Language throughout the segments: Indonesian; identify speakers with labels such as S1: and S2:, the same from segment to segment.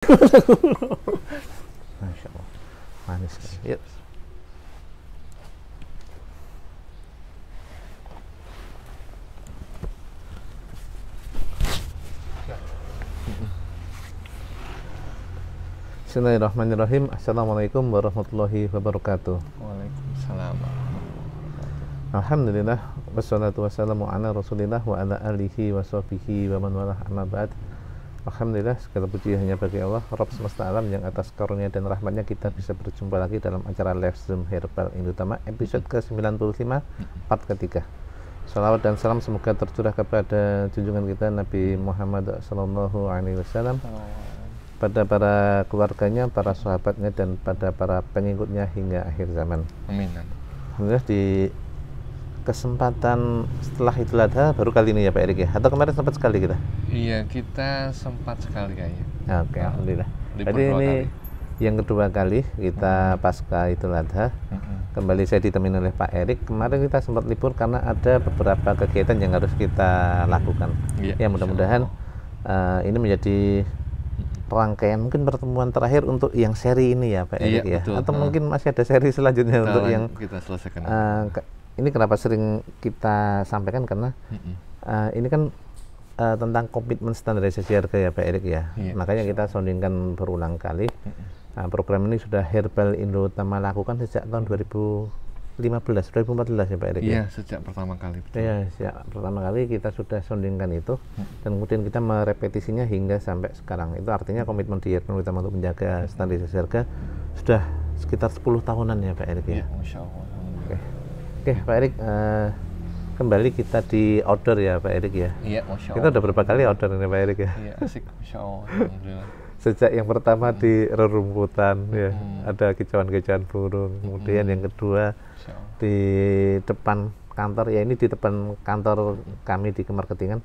S1: Masya Allah, manis sekali. Yuk. Bismillahirrahmanirrahim. Assalamualaikum warahmatullahi wabarakatuh.
S2: Waalaikumsalam.
S1: Alhamdulillah, wassalatu wassalamu ala rasulillah wa ala alihi wa sahbihi wa man walah, amma ba'd. Alhamdulillah, segala puji hanya bagi Allah, Rabb semesta alam, yang atas karunia dan rahmatnya kita bisa berjumpa lagi dalam acara live Zoom Herbal Indotama episode ke-95 part ketiga. Salawat dan salam semoga tercurah kepada junjungan kita Nabi Muhammad SAW, pada para keluarganya, para sahabatnya, dan pada para pengikutnya hingga akhir zaman.
S2: Amin.
S1: Alhamdulillah, di kesempatan setelah Idul Adha baru kali ini ya Pak Erik ya? Atau kemarin sempat sekali kita?
S2: Iya, kita sempat sekali kayaknya.
S1: Oke, alhamdulillah.
S2: Libur
S1: Jadi
S2: dua
S1: ini
S2: kali.
S1: yang kedua kali kita pasca Idul Adha. Kembali saya ditemani oleh Pak Erik. Kemarin kita sempat libur karena ada beberapa kegiatan yang harus kita lakukan.
S2: Iya,
S1: Ya, mudah-mudahan ini menjadi rangkaian mungkin pertemuan terakhir untuk yang seri ini ya Pak Erik ya.
S2: Betul.
S1: Atau mungkin masih ada seri selanjutnya untuk yang
S2: kita selesaikan.
S1: ini kenapa sering kita sampaikan karena ini kan tentang komitmen standarisasi harga ya Pak Erik ya.
S2: Iya,
S1: Makanya kita soundingkan berulang kali. Program ini sudah Herbal Indotama lakukan sejak tahun 2014 ya Pak Erik
S2: Iya,
S1: ya.
S2: sejak pertama kali. Betul.
S1: Iya, sejak pertama kali kita sudah soundingkan itu, dan kemudian kita merepetisinya hingga sampai sekarang. Itu artinya komitmen di Herbal Indotama untuk menjaga standarisasi harga sudah sekitar 10 tahunan ya Pak Erik ya.
S2: Iya, Masya Allah.
S1: Oke, Pak Erik, kembali kita di outdoor ya Pak Erik ya.
S2: Iya, Masya Allah.
S1: Kita udah berapa kali outdoor ini Pak Erik ya?
S2: Iya, asik. Masya Allah. Alhamdulillah.
S1: Sejak yang pertama di rerumputan ya, ada kicauan-kicauan burung. Kemudian yang kedua
S2: Masya Allah.
S1: di depan kantor, ya ini di depan kantor kami di Kemarketingan,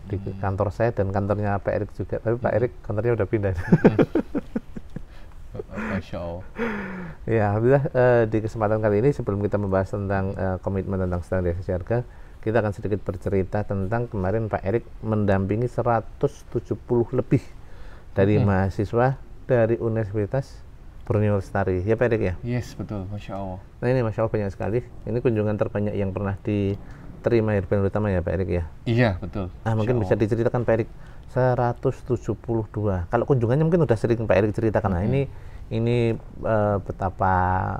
S1: di kantor saya dan kantornya Pak Erik juga. Tapi Pak Erik kantornya udah pindah.
S2: Masya Allah.
S1: Ya, alhamdulillah, di kesempatan kali ini sebelum kita membahas tentang komitmen tentang standarisasi harga, kita akan sedikit bercerita tentang kemarin Pak Erik mendampingi 170 lebih dari mahasiswa dari Universitas Borneo Lestari. Ya Pak Erik ya?
S2: Yes, betul. Masya Allah.
S1: Nah ini Masya Allah banyak sekali. Ini kunjungan terbanyak yang pernah diterima Herbal Indotama ya Pak Erik ya?
S2: Iya, betul.
S1: Nah mungkin bisa diceritakan Pak Erik, 172. Kalau kunjungannya mungkin udah sering Pak Erik ceritakan. Nah ini betapa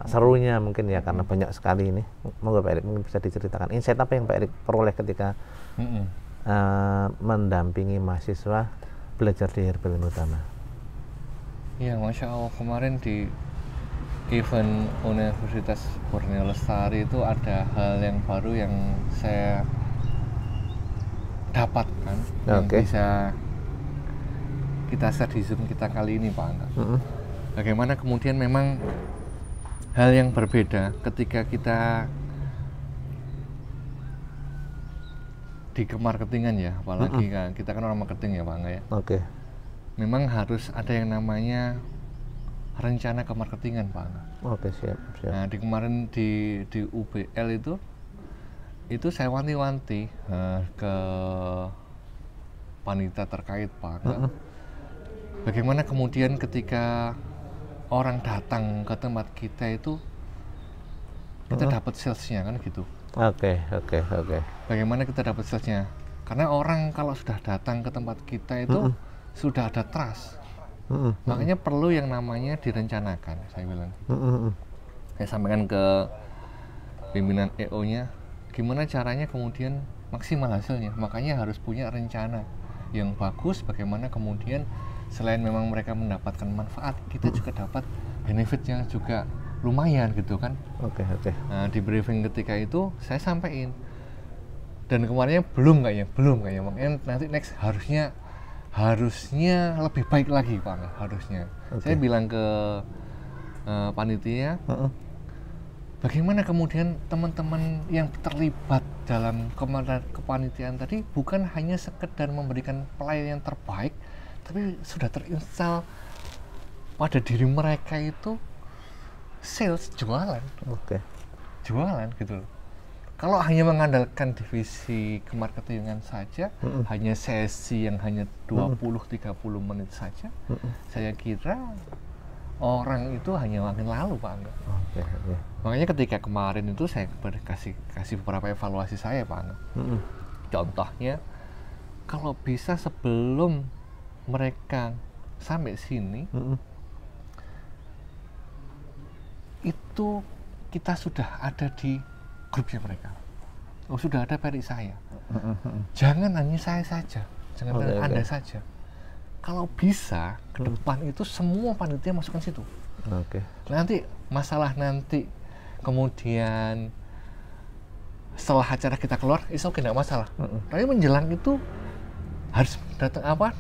S1: serunya mungkin ya, karena banyak sekali ini. Monggo Pak Erik mungkin bisa diceritakan insight apa yang Pak Erik peroleh ketika mendampingi mahasiswa belajar di Herbal Indotama.
S2: Iya, Masya Allah, kemarin di event Universitas Borneo Lestari itu ada hal yang baru yang saya dapatkan, yang bisa kita share di Zoom kita kali ini Pak Angga. Bagaimana kemudian memang hal yang berbeda ketika kita di kemarketingan ya, apalagi kan kita kan orang marketing ya Pak Angga ya.
S1: Oke.
S2: Memang harus ada yang namanya rencana kemarketingan Pak Angga.
S1: Oke, siap.
S2: Nah, di kemarin di UBL itu saya wanti-wanti ke panitia terkait Pak Angga. Bagaimana kemudian ketika orang datang ke tempat kita itu kita dapat salesnya kan gitu.
S1: Oke.
S2: Bagaimana kita dapat salesnya? Karena orang kalau sudah datang ke tempat kita itu sudah ada trust. Makanya perlu yang namanya direncanakan, saya bilang. Saya sampaikan ke pimpinan EO-nya, gimana caranya kemudian maksimal hasilnya. Makanya harus punya rencana yang bagus, bagaimana kemudian selain memang mereka mendapatkan manfaat, kita juga dapat benefitnya juga lumayan gitu kan.
S1: Oke.
S2: Nah, di briefing ketika itu saya sampaikan, dan kemarinnya belum kayaknya, makanya nanti next harusnya lebih baik lagi Pak, harusnya. Saya bilang ke panitia, bagaimana kemudian teman-teman yang terlibat dalam kepanitiaan tadi bukan hanya sekedar memberikan pelayanan yang terbaik, tapi sudah terinstall pada diri mereka itu sales, jualan.
S1: Oke.
S2: Jualan gitu loh. Kalau hanya mengandalkan divisi kemarketingan saja, hanya sesi yang hanya 20-30 menit saja, saya kira orang itu hanya makin lalu, Pak Angga. Makanya ketika kemarin itu saya kasih beberapa evaluasi saya, Pak Angga. Contohnya, kalau bisa sebelum mereka sampai sini, itu kita sudah ada di grupnya mereka. Oh, sudah ada perik saya. Jangan hanya saya saja, jangan Anda saja. Kalau bisa ke depan itu semua panitia masukkan situ. Nanti masalah nanti kemudian setelah acara kita keluar, itu oke, tidak masalah. Tapi menjelang itu harus datang apa?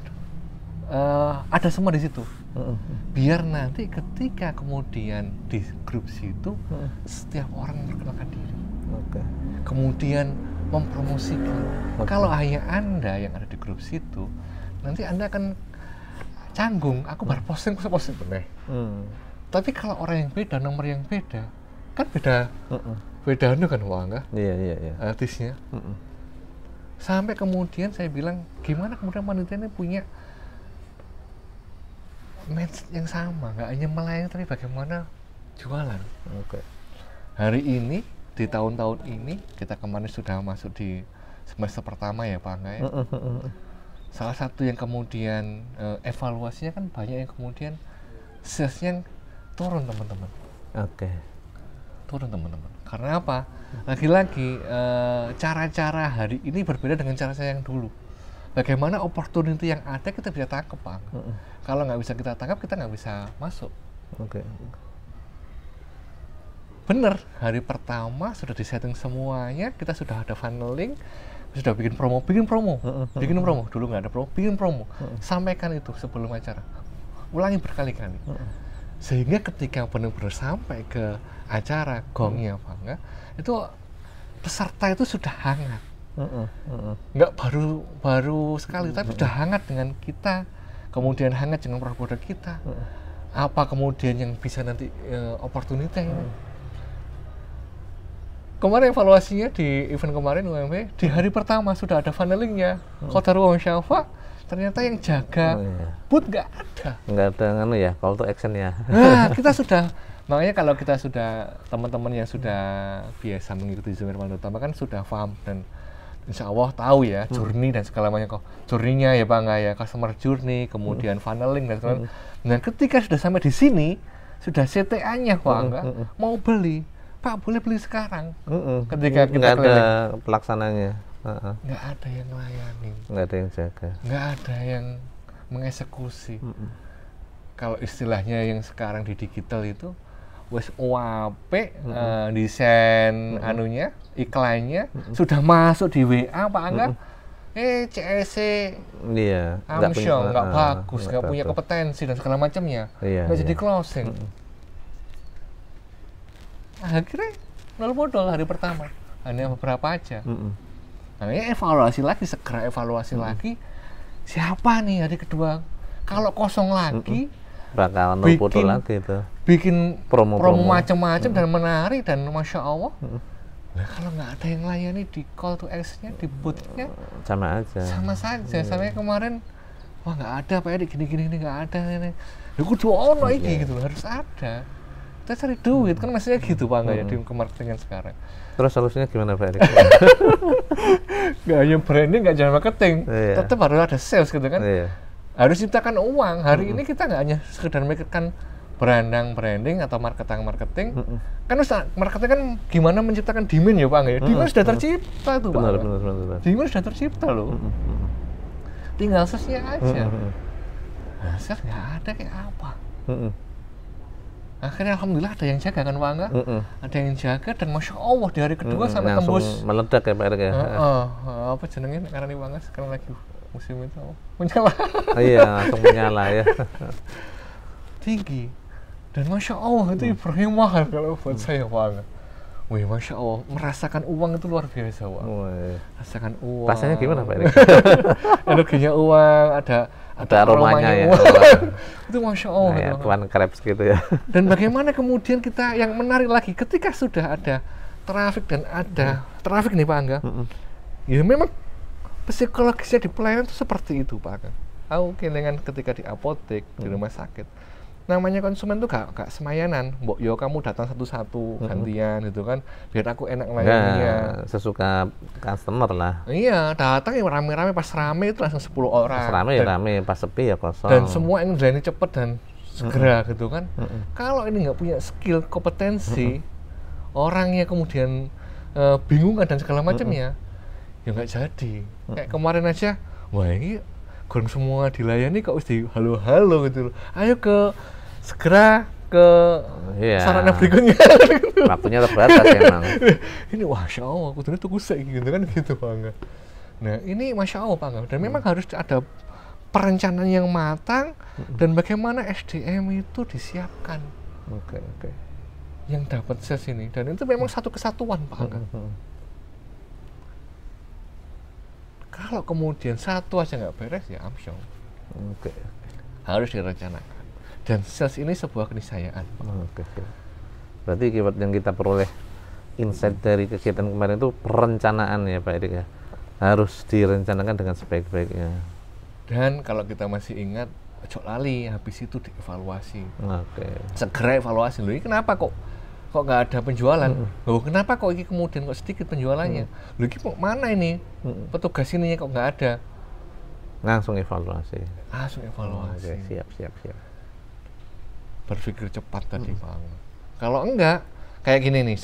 S2: Ada semua di situ. Biar nanti ketika kemudian di grup situ setiap orang memperkenalkan diri. Kemudian mempromosikan. Kalau hanya Anda yang ada di grup situ, nanti Anda akan canggung, aku baru posting bener. Tapi kalau orang yang beda, nomor yang beda, kan beda anu kan, Wah, enggak?
S1: Iya.
S2: Artisnya. Sampai kemudian saya bilang, gimana kemudian panitia ini punya mindset yang sama, nggak hanya melayani tapi bagaimana jualan. Hari ini, di tahun-tahun ini, kita kemarin sudah masuk di semester pertama ya Pak Angga ya. Salah satu yang kemudian evaluasinya kan banyak yang kemudian salesnya turun, teman-teman. Turun, teman-teman. Karena apa? Lagi-lagi cara-cara hari ini berbeda dengan cara saya yang dulu. Bagaimana opportunity yang ada kita bisa tangkap, Pak. Kalau nggak bisa kita tangkap, kita nggak bisa masuk. Bener, hari pertama sudah disetting semuanya, kita sudah ada funneling, sudah bikin promo. Dulu nggak ada promo, bikin promo. Sampaikan itu sebelum acara, ulangi berkali-kali. Sehingga ketika benar-benar sampai ke acara gongnya, Pak, enggak, itu peserta itu sudah hangat. Nggak baru sekali, tapi sudah hangat dengan kita, kemudian hangat dengan produk kita. Apa kemudian yang bisa nanti opportunity ini? Kemarin evaluasinya di event kemarin UMB, di hari pertama sudah ada funnelingnya. Qadarul Syafa, ternyata yang jaga booth nggak ada
S1: call to action ya.
S2: Nah, kita sudah, makanya kalau kita sudah, teman-teman yang sudah biasa mengikuti Zoom Irfan Utama kan sudah paham dan insya Allah tahu ya journey dan segala macam, journey-nya ya Pak, nggak ya, customer journey, kemudian funneling dan segala. Dan ketika sudah sampai di sini, sudah CTA-nya Pak, nggak mau beli, Pak boleh beli sekarang. Ketika kita
S1: nggak ada pelaksananya,
S2: nggak ada yang melayani,
S1: nggak ada yang jaga,
S2: nggak ada yang mengeksekusi. Kalau istilahnya yang sekarang di digital itu wes UAP, desain anunya, iklannya sudah masuk di WA Pak Angga. CEC Amsyong nggak bagus, nggak punya kompetensi dan segala macamnya, nggak jadi closing. Akhirnya nol modal hari pertama, hanya beberapa aja. Makanya evaluasi lagi, segera evaluasi lagi, siapa nih hari kedua. Kalau kosong lagi,
S1: bakalan nol modal lagi itu.
S2: Bikin promo macam-macam dan menarik dan Masya Allah. Nah, kalau nggak ada yang layani di call to action-nya, di booth-nya, sama saja. Sampai kemarin, wah nggak ada Pak Erik, gini nggak ada ini. Aku doang lagi gitu, harus ada. Kita cari duit kan, maksudnya gitu Pak, nggak ya di marketingan sekarang.
S1: Terus solusinya gimana Pak Erik?
S2: Nggak hanya branding, nggak cuma marketing, tetap harus ada sales gitu kan. Harus ciptakan uang. Hari ini kita nggak hanya sekedar memikirkan branding atau marketing. Kan marketing kan gimana menciptakan demand ya Pak, nggak ya? Demand sudah tercipta tuh Pak. Benar. Demand sudah tercipta loh. Tinggal salesnya aja. Nah, sales nggak ada kayak apa. Akhirnya alhamdulillah ada yang jaga kan Pak Angga. Ada yang jaga dan Masya Allah di hari kedua sampai tembus
S1: meledak ya Pak Erik ya.
S2: Apa jenengnya karena ini banget sekarang lagi musim itu menyala.
S1: Iya, langsung menyala ya.
S2: Tinggi. Dan Masya Allah itu Ibrahim mahal kalau buat saya Pak Angga. Wih, Masya Allah, merasakan uang itu luar biasa Pak. Rasakan uang.
S1: Rasanya gimana Pak Erik?
S2: Energinya uang, ada
S1: aromanya ya.
S2: Itu Masya Allah.
S1: Kayak Tuan Krebs gitu ya.
S2: Dan bagaimana kemudian kita yang menarik lagi ketika sudah ada trafik dan ada trafik nih Pak Angga, ya memang psikologisnya di pelayanan itu seperti itu Pak Angga. Aku kelingan ketika di apotek, di rumah sakit, namanya konsumen tuh gak semayanan, mbok yo kamu datang satu-satu gantian gitu kan, biar aku enak melayaninya.
S1: Sesuka customer lah.
S2: Iya, datang ya rame-rame, pas rame itu langsung 10 orang.
S1: Pas rame ya rame, pas sepi ya kosong.
S2: Dan semua ingin berani cepet dan segera gitu kan. Kalau ini nggak punya skill, kompetensi, orangnya kemudian bingung dan segala macamnya, ya nggak jadi. Kayak kemarin aja, wah ini kurang semua dilayani kok di halo-halo gitu loh. Ayo segera ke sarana berikutnya.
S1: Waktunya terbatas emang.
S2: Ini Masya Allah, aku tunggu gitu kan gitu Pak. Nah ini Masya Allah Pak. Dan memang harus ada perencanaan yang matang dan bagaimana SDM itu disiapkan.
S1: Oke.
S2: Yang dapat sales ini, dan itu memang satu kesatuan Pak. Kalau kemudian satu aja nggak beres ya amsyong. Harus direncanakan. Dan sales ini sebuah keniscayaan.
S1: Berarti keyword yang kita peroleh insight dari kegiatan kemarin itu perencanaan ya Pak Erik ya. Harus direncanakan dengan sebaik-baiknya. Dan
S2: kalau kita masih ingat, ojo lali, habis itu dievaluasi. Segera evaluasi. Loh ini kenapa kok nggak ada penjualan? Loh kenapa kok ini kemudian kok sedikit penjualannya? Loh ini mana ini? Petugas ini kok nggak ada?
S1: Langsung evaluasi. Siap.
S2: Berpikir cepat tadi Pak. Kalau enggak, kayak gini nih,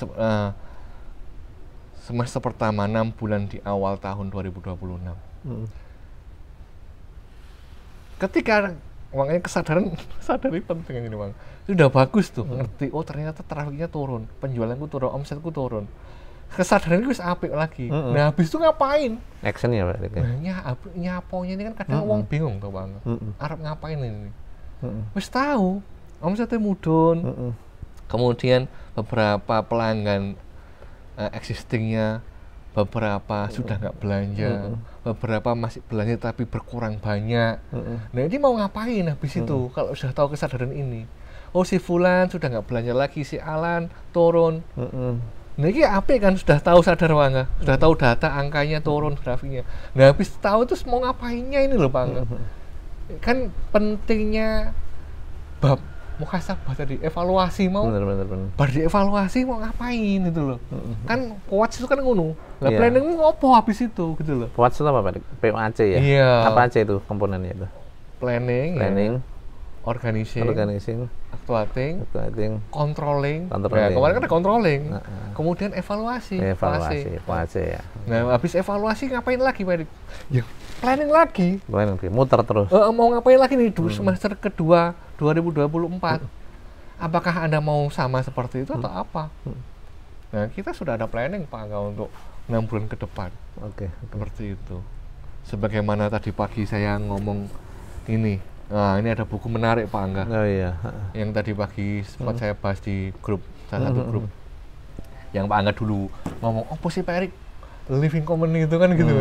S2: semester pertama 6 bulan di awal tahun 2026. Ketika makanya sadari penting ini Bang. Itu udah bagus tuh, ngerti, oh ternyata trafiknya turun, penjualanku turun, omsetku turun. Kesadaran itu apik lagi. Nah habis itu ngapain?
S1: Action ya Pak?
S2: Nah nyaponya ini kan kadang wong bingung tuh Bang. Arep ngapain ini? Wis tahu, omsetnya mudun. Kemudian beberapa pelanggan existingnya, beberapa sudah nggak belanja, beberapa masih belanja tapi berkurang banyak. Nah ini mau ngapain habis itu kalau sudah tahu kesadaran ini? Oh si Fulan sudah nggak belanja lagi, si Alan turun. Nah ini apa kan sudah tahu sadar Bang, sudah tahu data angkanya turun grafiknya. Nah habis tahu terus mau ngapainnya ini loh Bang. Kan pentingnya bab muhasabah tadi, evaluasi mau. Bener. Baru dievaluasi mau ngapain itu loh. Kan POAC itu kan ngono. Lah planningmu ngopo habis itu gitu loh.
S1: POAC itu apa Pak? POAC ya?
S2: Iya.
S1: Apa aja itu komponennya itu? Planning. Ya. Organizing, actuating, controlling. Nah,
S2: kemarin kan ada controlling. Kemudian evaluasi.
S1: POAC ya.
S2: Nah, habis evaluasi ngapain lagi Pak? Ya, planning lagi.
S1: Muter terus.
S2: Mau ngapain lagi nih semester kedua 2024? Apakah Anda mau sama seperti itu atau apa? Nah, kita sudah ada planning Pak untuk 6 bulan ke depan. Seperti itu. Sebagaimana tadi pagi saya ngomong ini. Nah, ini ada buku menarik Pak Angga.
S1: Oh iya.
S2: Yang tadi pagi sempat saya bahas di grup, salah satu grup. Yang Pak Angga dulu ngomong, oh sih Pak Erik, living company itu kan gitu.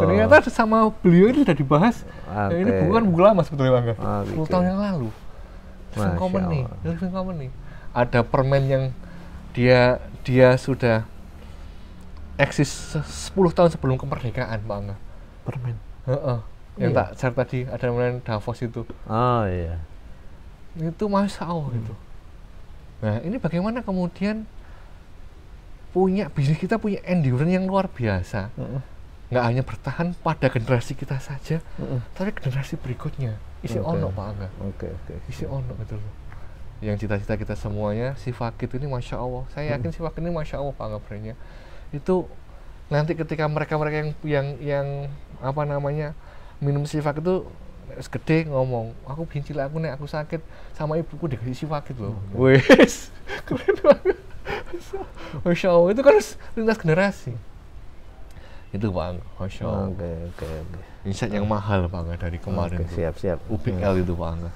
S2: Ternyata sama beliau ini sudah dibahas. Ini buku kan buku lama sebetulnya Pak Angga. 10 tahun yang lalu. Living company. Ada permen yang dia sudah eksis 10 tahun sebelum kemerdekaan Pak Angga.
S1: Permen?
S2: Yang tak share tadi ada namanya Davos itu.
S1: Oh iya.
S2: Itu Masya Allah gitu. Nah ini bagaimana kemudian bisnis kita punya endurance yang luar biasa. Nggak hanya bertahan pada generasi kita saja, tapi generasi berikutnya. Isi ono Pak Angga. Isi ono gitu loh. Yang cita-cita kita semuanya, si Fakit ini Masya Allah. Saya yakin si Fakit ini Masya Allah Pak Angga brandnya. Itu nanti ketika mereka yang apa namanya minum sifak itu gede ngomong, aku bikin cilik aku nek aku sakit sama ibuku dikasih sifak loh. Wes keren banget. Masya Allah, itu kan lintas generasi itu Bang. Masya Allah. Oke. Insight yang mahal Bang dari kemarin.
S1: Siap.
S2: UPL itu Bang.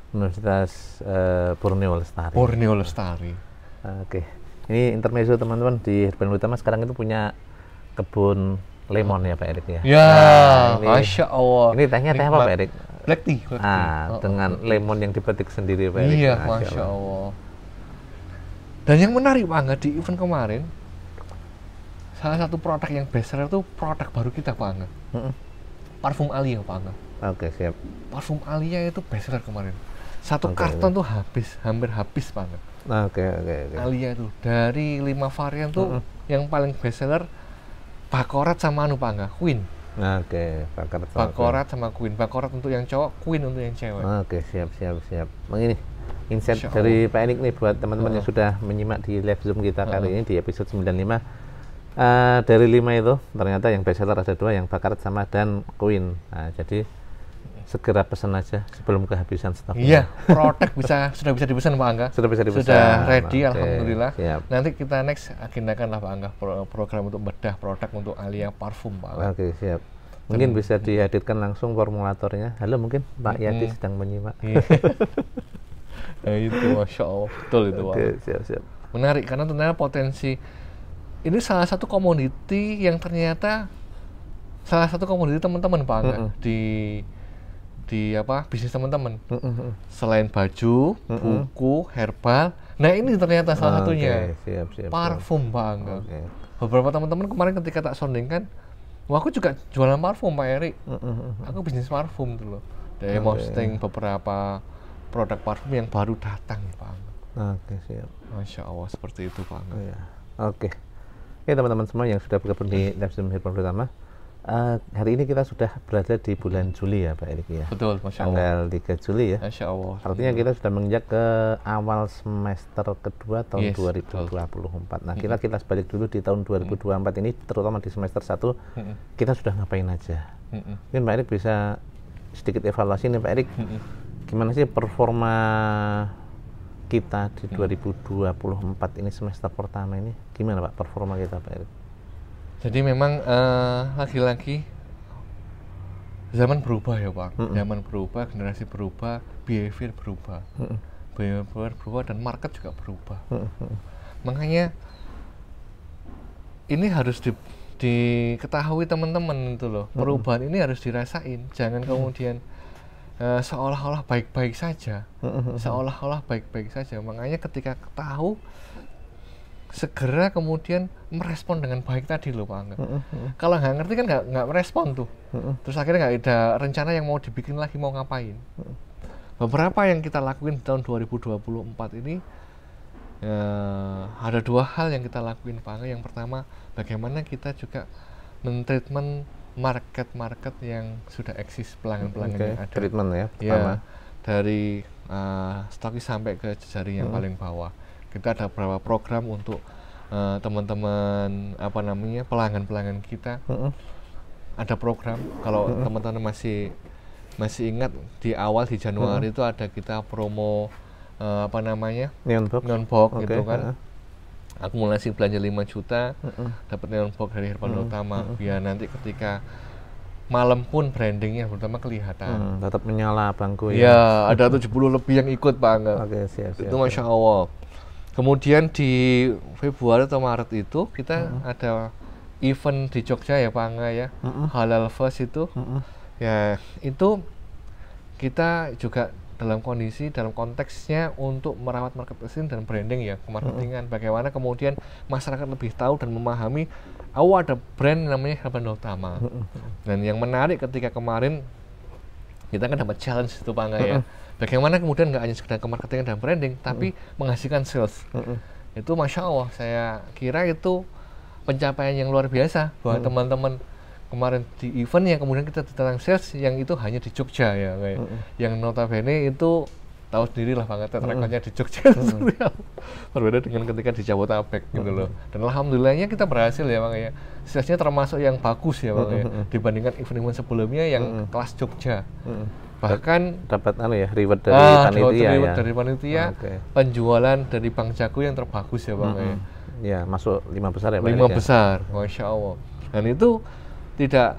S1: Universitas Borneo
S2: Lestari.
S1: Oke. Ini intermezzo teman-teman, di Herban Utama sekarang itu punya kebun lemon ya Pak Erik ya.
S2: Masya Allah.
S1: Ini tehnya teh apa Pak Erik?
S2: Black tea.
S1: Dengan lemon yang dipetik sendiri Pak Erik.
S2: Iya, Masya Allah. Dan yang menarik Pak Angga, di event kemarin salah satu produk yang best seller itu produk baru kita Pak Angga. Parfum Alia Pak Angga.
S1: Oke, siap.
S2: Parfum Alia itu best seller kemarin. Satu karton tuh hampir habis Pak Angga.
S1: Oke.
S2: Alia itu dari 5 varian tuh yang paling best seller Bakorat sama Pak Angga, Queen.
S1: Oke,
S2: Bakorat sama Queen. Bakorat untuk yang cowok, Queen untuk yang cewek.
S1: Oke, siap. Begini, insight dari Pak Erik nih buat teman-teman yang sudah menyimak di live Zoom kita kali ini di episode 95. Dari 5 itu ternyata yang best seller ada 2, yang Bakorat sama dan Queen. Nah, jadi segera pesan aja sebelum kehabisan stok.
S2: Iya, produk sudah bisa dipesan Pak Angga.
S1: Sudah bisa dipesan.
S2: Sudah ready,
S1: Oke,
S2: alhamdulillah.
S1: Siap.
S2: Nanti kita next agendakan lah Pak Angga program untuk bedah produk untuk Alia parfum Pak Angga.
S1: Oke, siap. Mungkin bisa dihadirkan langsung formulatornya. Halo, mungkin Pak Yati sedang menyimak.
S2: Nah, itu Masya Allah, betul itu Pak.
S1: Oke, siap.
S2: Menarik karena ternyata potensi ini salah satu komoditi yang ternyata salah satu komoditi teman-teman Pak Angga di bisnis teman-teman. Selain baju, buku, herbal. Nah, ini ternyata salah satunya.
S1: Siap.
S2: Parfum Pak Angga. Beberapa teman-teman kemarin ketika tak soundingkan, wah aku juga jualan parfum Pak Erik. Aku bisnis parfum tuh loh. Dari posting beberapa produk parfum yang baru datang Pak Angga.
S1: Oke, siap.
S2: Masya Allah, seperti itu Pak Angga.
S1: Oke, teman-teman semua yang sudah bergabung di live Zoom Herbal pertama. Hari ini kita sudah berada di bulan Juli ya Pak Erik ya.
S2: Betul, Masya Allah.
S1: Tanggal 3 Juli ya.
S2: Masya Allah.
S1: Artinya kita sudah menginjak ke awal semester kedua tahun 2024. Nah, kita balik dulu di tahun 2024 ini, terutama di semester 1, kita sudah ngapain aja. Mungkin Pak Erik bisa sedikit evaluasi nih Pak Erik. Gimana sih performa kita di 2024 ini, semester pertama ini? Gimana Pak performa kita Pak Erik?
S2: Jadi memang lagi-lagi zaman berubah ya Pak. Zaman berubah, generasi berubah, behavior berubah. Behavior berubah dan market juga berubah. Makanya ini harus diketahui teman-teman itu loh. Perubahan ini harus dirasain. Jangan kemudian seolah-olah baik-baik saja. Seolah-olah baik-baik saja. Makanya ketika tahu, segera kemudian merespon dengan baik tadi loh Pak Angga. Kalau nggak ngerti kan nggak merespon tuh. Terus akhirnya nggak ada rencana yang mau dibikin lagi, mau ngapain. Beberapa yang kita lakuin di tahun 2024 ini ada 2 hal yang kita lakuin Pak Angga. Yang pertama, bagaimana kita juga men-treatment market yang sudah eksis, pelanggan-pelanggan yang ada.
S1: Treatment ya, pertama.
S2: Dari stokis sampai ke jejaring yang paling bawah. Kita ada beberapa program untuk teman-teman pelanggan-pelanggan kita. Ada program, kalau teman-teman masih ingat di awal di Januari itu ada kita promo neon box gitu kan. Akumulasi belanja 5 juta dapat neon box dari Herbal Utama, biar nanti ketika malam pun brandingnya pertama kelihatan.
S1: Tetap menyala bangku
S2: ya. Ya, ada 70 lebih yang ikut Pak Angga.
S1: Siap.
S2: Itu Masya Allah. Kemudian di Februari atau Maret itu kita ada event di Jogja ya Pak Angga ya, Halal Fest itu. Ya, itu kita juga dalam konteksnya untuk merawat marketing dan branding ya, marketingan. Bagaimana kemudian masyarakat lebih tahu dan memahami, ada brand namanya Herbal Utama. Dan yang menarik ketika kemarin kita kan dapat challenge itu Pak Angga ya. Bagaimana kemudian nggak hanya sekedar ke marketing dan branding, tapi menghasilkan sales. Itu Masya Allah, saya kira itu pencapaian yang luar biasa buat teman-teman kemarin di event yang kemudian kita tentang sales yang itu hanya di Jogja ya, kayak yang notabene itu tahu sendiri lah banget track-nya di Jogja. Berbeda dengan ketika di Jabodetabek gitu loh. Dan alhamdulillahnya kita berhasil ya Bang ya. Salesnya termasuk yang bagus ya Bang ya, dibandingkan event-event sebelumnya yang kelas Jogja. Bahkan
S1: dapat reward dari
S2: panitia, penjualan dari Bang Jago yang terbagus ya Bang ya.
S1: Ya, masuk 5 besar ya Pak.
S2: 5 besar, Masya Allah. Dan itu tidak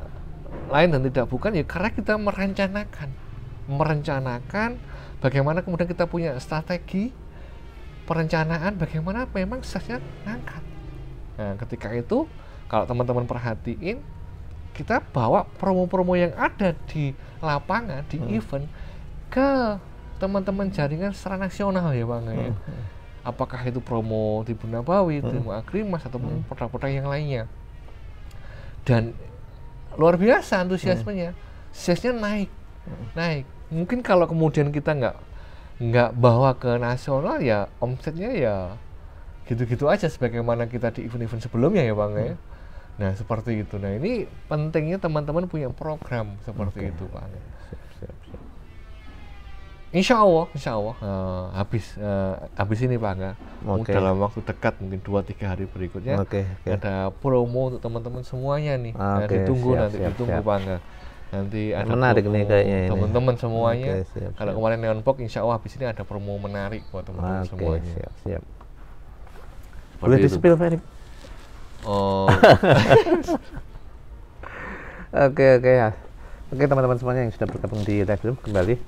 S2: lain dan tidak bukan ya karena kita merencanakan bagaimana kemudian kita punya strategi perencanaan bagaimana memang salesnya ngangkat. Nah, ketika itu kalau teman-teman perhatiin, kita bawa promo-promo yang ada di lapangan, di event ke teman-teman jaringan secara nasional ya Bang ya. apakah itu promo Tribun Nabawi, Tribun Agrimas ataupun produk-produk yang lainnya. Dan luar biasa antusiasmenya, salesnya naik. Mungkin kalau kemudian kita nggak bawa ke nasional ya omsetnya ya gitu-gitu aja sebagaimana kita di event-event sebelumnya ya Bang ya. Nah seperti itu. Nah ini pentingnya teman-teman punya program seperti itu Bang.
S1: Siap.
S2: Insya Allah habis ini Pak Angga. Dalam waktu dekat mungkin 2-3 hari berikutnya ada promo untuk teman-teman semuanya nih. Ditunggu Pak Angga. Nanti ada
S1: menarik nih kayaknya ini.
S2: Teman-teman semuanya. Kalau kemarin Neonpok insya Allah habis ini ada promo menarik buat teman-teman semuanya.
S1: Siap. Boleh di-spill Pak Erik?
S2: Oh.
S1: Oke teman-teman semuanya yang sudah bergabung di live room kembali,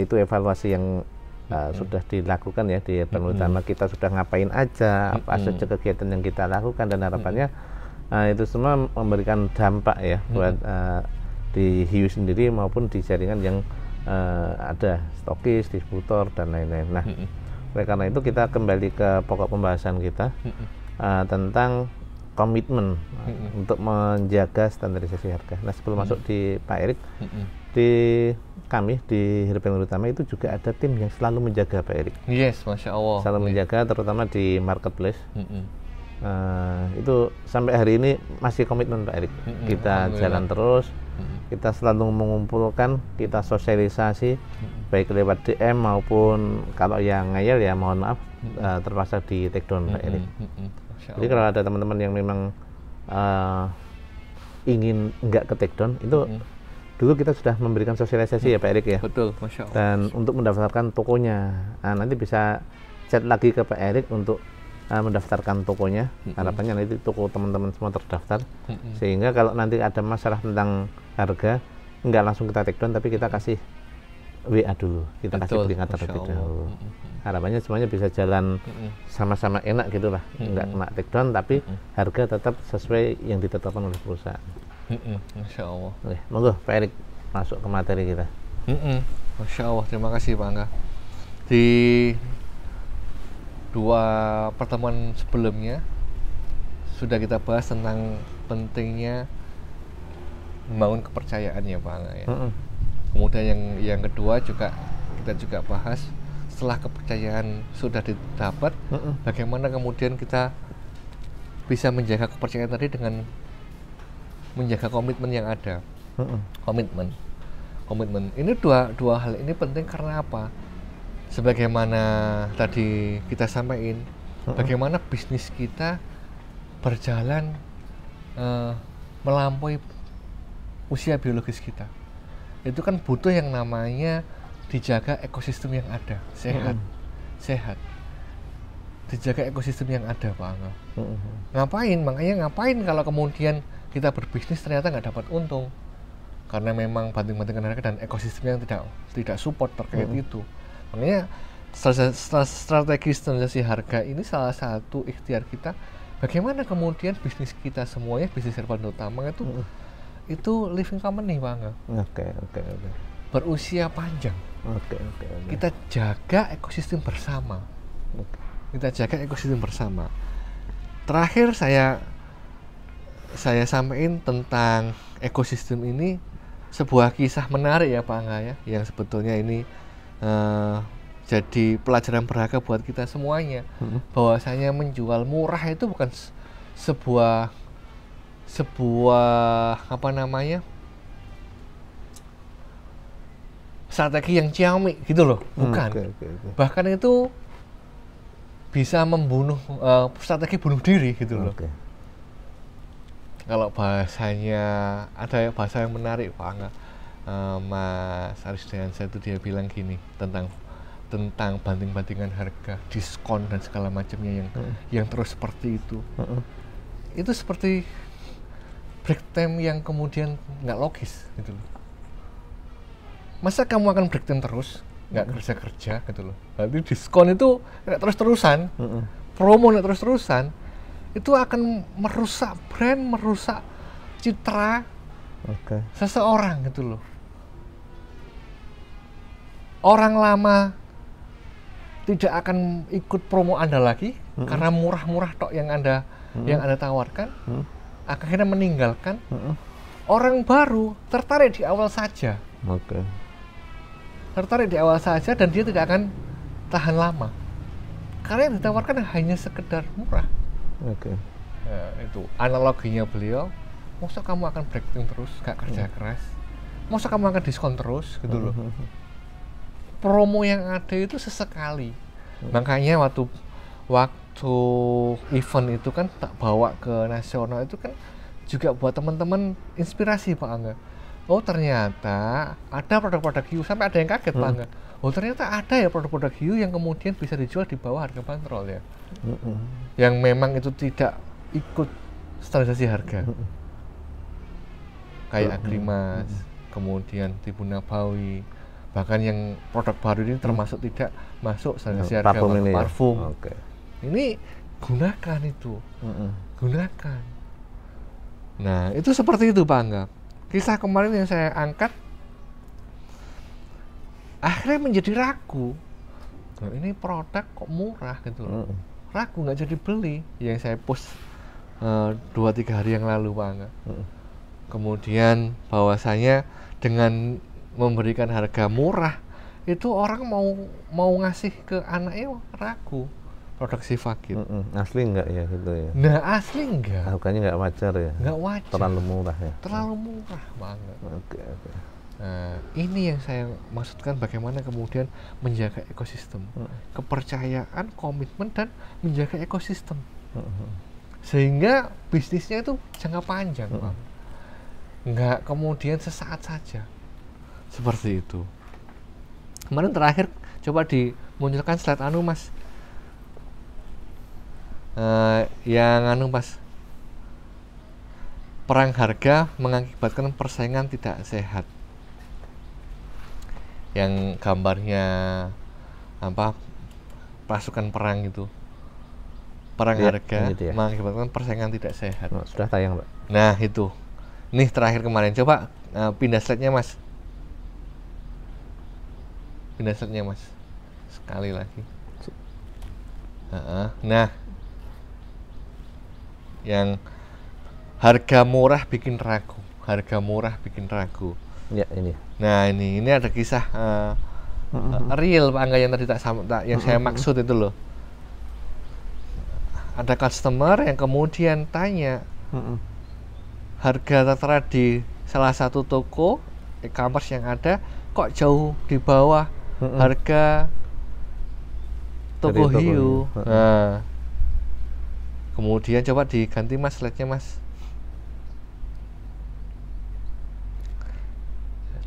S1: itu evaluasi yang sudah dilakukan ya di event utama kita sudah ngapain aja, apa saja kegiatan yang kita lakukan dan harapannya itu semua memberikan dampak ya buat di Hiu sendiri maupun di jaringan yang ada stokis, distributor dan lain-lain. Nah, oleh karena itu kita kembali ke pokok pembahasan kita tentang komitmen untuk menjaga standarisasi harga. Nah sebelum masuk di Pak Erik, di kami di Herbal Utama itu juga ada tim yang selalu menjaga Pak Erik.
S2: Yes, Masya Allah.
S1: Selalu menjaga terutama di marketplace. Itu sampai hari ini masih komitmen Pak Erik. Kita jalan terus, kita selalu mengumpulkan, kita sosialisasi baik lewat DM maupun kalau yang ngayal ya mohon maaf terpaksa di take down Pak Erik. Jadi kalau ada teman-teman yang memang ingin enggak ke take down itu dulu kita sudah memberikan sosialisasi ya Pak Erik ya.
S2: Betul, Masya Allah.
S1: Dan untuk mendaftarkan tokonya, nanti bisa chat lagi ke Pak Erik untuk mendaftarkan tokonya. Harapannya nanti toko teman-teman semua terdaftar, sehingga kalau nanti ada masalah tentang harga enggak langsung kita take down, tapi kita kasih WA dulu, kita kasih peringatan terlebih dahulu. Harapannya semuanya bisa jalan sama-sama enak gitulah, nggak kena take down tapi harga tetap sesuai yang ditetapkan oleh perusahaan.
S2: Masya Allah.
S1: Oke, monggo Pak Erik masuk ke materi kita.
S2: Masya Allah, terima kasih Pak Angga. Di 2 pertemuan sebelumnya sudah kita bahas tentang pentingnya membangun kepercayaan ya Pak Angga ya. Kemudian yang kedua juga kita juga bahas setelah kepercayaan sudah didapat, bagaimana kemudian kita bisa menjaga kepercayaan tadi dengan menjaga komitmen yang ada. Komitmen. Ini dua hal ini penting karena apa? Sebagaimana tadi kita sampaikan, bagaimana bisnis kita berjalan melampaui usia biologis kita. Itu kan butuh yang namanya dijaga ekosistem yang ada, sehat. Dijaga ekosistem yang ada Pak Angga. Ngapain kalau kemudian kita berbisnis ternyata nggak dapat untung karena memang banting-bantingan harga dan ekosistem yang tidak support terkait itu. Makanya strategi standarisasi harga ini salah satu ikhtiar kita bagaimana kemudian bisnis kita semuanya, bisnis Herbal Utama itu living company Pak Angga.
S1: Oke.
S2: Berusia panjang. Kita jaga ekosistem bersama. Terakhir saya sampaikan tentang ekosistem ini sebuah kisah menarik ya Pak Angga ya, yang sebetulnya ini jadi pelajaran berharga buat kita semuanya. Bahwasanya menjual murah itu bukan sebuah apa namanya, strategi yang ciamik gitu loh, bukan. Bahkan itu bisa membunuh, strategi bunuh diri gitu loh. Kalau bahasanya ada bahasa yang menarik Pak Angga, Mas Aris Dayansyah itu dia bilang gini tentang banting-bantingan harga, diskon dan segala macamnya yang terus seperti itu. Itu seperti break time yang kemudian nggak logis gitu loh. Masa kamu akan break time terus, nggak kerja gitu loh. Berarti diskon itu nggak terus-terusan, promo nggak terus-terusan, itu akan merusak brand, merusak citra seseorang gitu loh. Orang lama tidak akan ikut promo Anda lagi karena murah-murah tok yang Anda tawarkan, akhirnya meninggalkan. Orang baru tertarik di awal saja. Tertarik di awal saja dan dia tidak akan tahan lama. Karena yang ditawarkan hanya sekedar murah. Nah, itu analoginya beliau. Masa kamu akan breaking terus, gak kerja keras? Masa kamu akan diskon terus, gitu loh. Promo yang ada itu sesekali. Makanya waktu event itu kan tak bawa ke nasional itu kan juga buat teman-teman inspirasi Pak Angga. Oh ternyata ada produk-produk hiu, sampai ada yang kaget Pak Angga. Oh ternyata ada ya produk-produk hiu yang kemudian bisa dijual di bawah harga bandrol ya. Yang memang itu tidak ikut standarisasi harga. Kayak Agrimas, kemudian Tibu Nabawi, bahkan yang produk baru ini termasuk tidak masuk standarisasi harga parfum. Ini gunakan itu, gunakan. Nah itu seperti itu Pak Angga. Kisah kemarin yang saya angkat akhirnya menjadi ragu. Nah, ini produk kok murah gitu loh. Ragu nggak jadi beli. Yang saya post 2-3 hari yang lalu Pak Angga. Kemudian bahwasanya dengan memberikan harga murah itu orang mau ngasih ke anaknya ragu. Produk Sifakit.
S1: Asli enggak ya gitu ya?
S2: Nah asli enggak.
S1: Harganya enggak wajar ya?
S2: Enggak wajar.
S1: Terlalu murah ya?
S2: Terlalu murah banget. Nah ini yang saya maksudkan, bagaimana kemudian menjaga ekosistem. Kepercayaan, komitmen, dan menjaga ekosistem. Sehingga bisnisnya itu jangka panjang Pak. Enggak kemudian sesaat saja. Seperti itu. Kemarin terakhir coba dimunculkan slide Mas. Yang Mas, perang harga mengakibatkan persaingan tidak sehat. Yang gambarnya pasukan perang itu, perang harga mengakibatkan persaingan tidak sehat.
S1: Sudah tayang Pak.
S2: Nah itu, nih terakhir kemarin, coba pindah slide-nya Mas. Pindah slide-nya Mas, sekali lagi. Nah, yang harga murah bikin ragu, harga murah bikin ragu.
S1: Ya ini.
S2: Nah ini ada kisah real Pak Angga yang tadi yang saya maksud itu loh. Ada customer yang kemudian tanya harga tertera di salah satu toko e-commerce yang ada kok jauh di bawah harga toko hiu. Nah, kemudian coba diganti Mas slide-nya Mas.